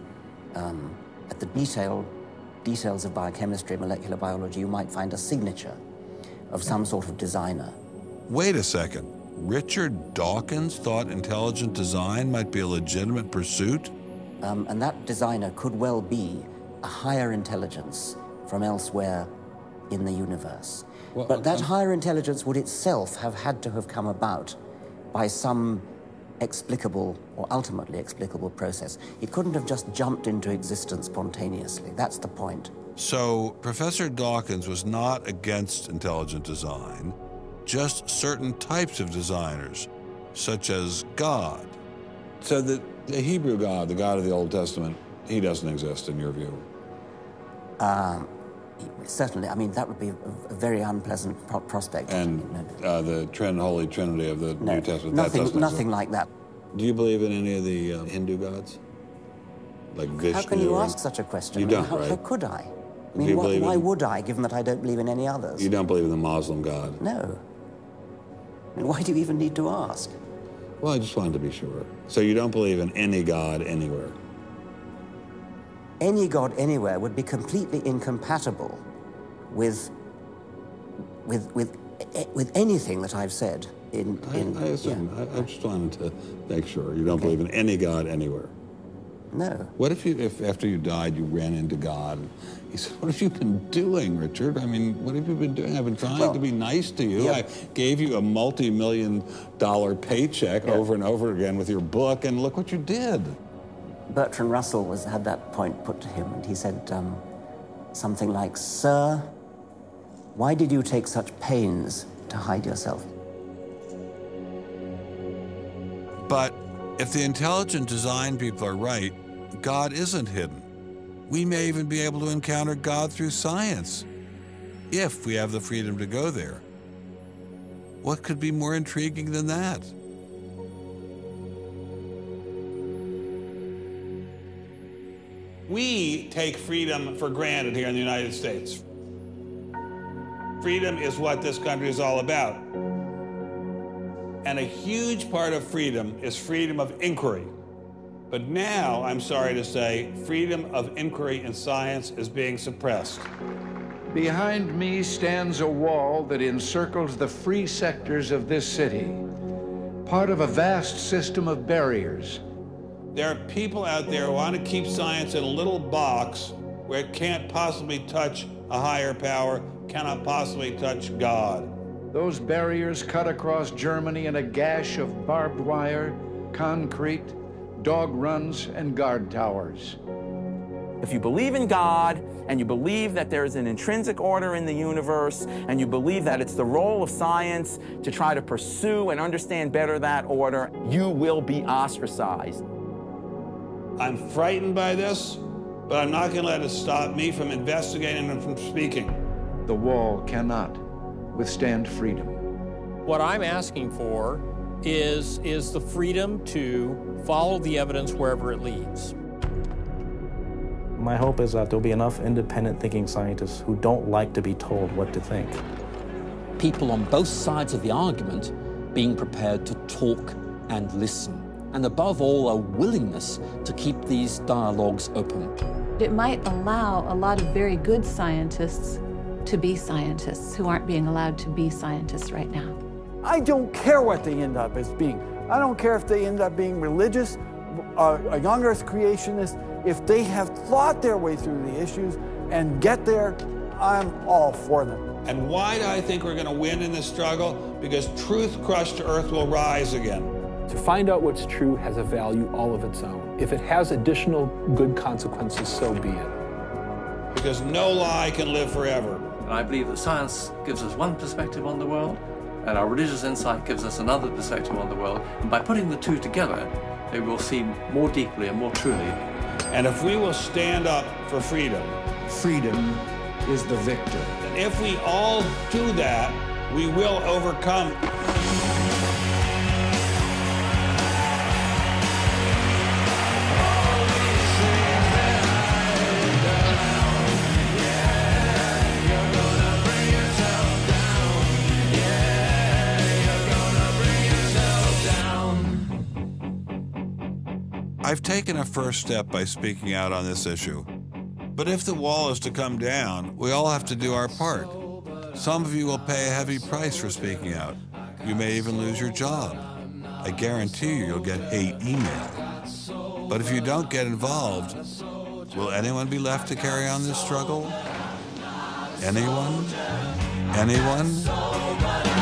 details of biochemistry, molecular biology. You might find a signature of some sort of designer. Wait a second. Richard Dawkins thought intelligent design might be a legitimate pursuit? And that designer could well be a higher intelligence from elsewhere in the universe. Well, but that higher intelligence would itself have had to have come about by some explicable or ultimately explicable process. It couldn't have just jumped into existence spontaneously. That's the point. So Professor Dawkins was not against intelligent design, just certain types of designers, such as God. So the Hebrew God, the God of the Old Testament, he doesn't exist in your view? Certainly. I mean, that would be a very unpleasant prospect. And the Holy Trinity of the New Testament, nothing like that. Do you believe in any of the Hindu gods? Like Vishnu? How can you ask such a question? You don't, right? How could I? I mean, why would I, given that I don't believe in any others? You don't believe in the Muslim God? No. I mean, why do you even need to ask? Well, I just wanted to be sure. So you don't believe in any God anywhere? Any God anywhere would be completely incompatible with anything that I've said. I assume. Yeah. I just wanted to make sure you don't believe in any God anywhere. No. What if after you died you ran into God? He said, "What have you been doing, Richard? I mean, what have you been doing? I've been trying to be nice to you. I gave you a multi-million-dollar paycheck over and over again with your book, and look what you did." Bertrand Russell had that point put to him, and he said something like, "Sir, why did you take such pains to hide yourself?" But if the intelligent design people are right, God isn't hidden. We may even be able to encounter God through science, if we have the freedom to go there. What could be more intriguing than that? We take freedom for granted here in the United States. Freedom is what this country is all about. And a huge part of freedom is freedom of inquiry. But now, I'm sorry to say, freedom of inquiry in science is being suppressed. Behind me stands a wall that encircles the free sectors of this city, part of a vast system of barriers. There are people out there who want to keep science in a little box where it can't possibly touch a higher power, cannot possibly touch God. Those barriers cut across Germany in a gash of barbed wire, concrete, dog runs, and guard towers. If you believe in God, and you believe that there's an intrinsic order in the universe, and you believe that it's the role of science to try to pursue and understand better that order, you will be ostracized. I'm frightened by this, but I'm not going to let it stop me from investigating and from speaking. The wall cannot withstand freedom. What I'm asking for is the freedom to follow the evidence wherever it leads. My hope is that there'll be enough independent thinking scientists who don't like to be told what to think. People on both sides of the argument being prepared to talk and listen. And above all, a willingness to keep these dialogues open. It might allow a lot of very good scientists to be scientists who aren't being allowed to be scientists right now. I don't care what they end up as being. I don't care if they end up being religious, a young earth creationist. If they have thought their way through the issues and get there, I'm all for them. And why do I think we're going to win in this struggle? Because truth crushed to earth will rise again. To find out what's true has a value all of its own. If it has additional good consequences, so be it. Because no lie can live forever. And I believe that science gives us one perspective on the world, and our religious insight gives us another perspective on the world. And by putting the two together, they will see more deeply and more truly. And if we will stand up for freedom, freedom is the victor. And if we all do that, we will overcome. I've taken a first step by speaking out on this issue. But if the wall is to come down, we all have to do our part. Some of you will pay a heavy price for speaking out. You may even lose your job. I guarantee you'll get hate email. But if you don't get involved, will anyone be left to carry on this struggle? Anyone? Anyone?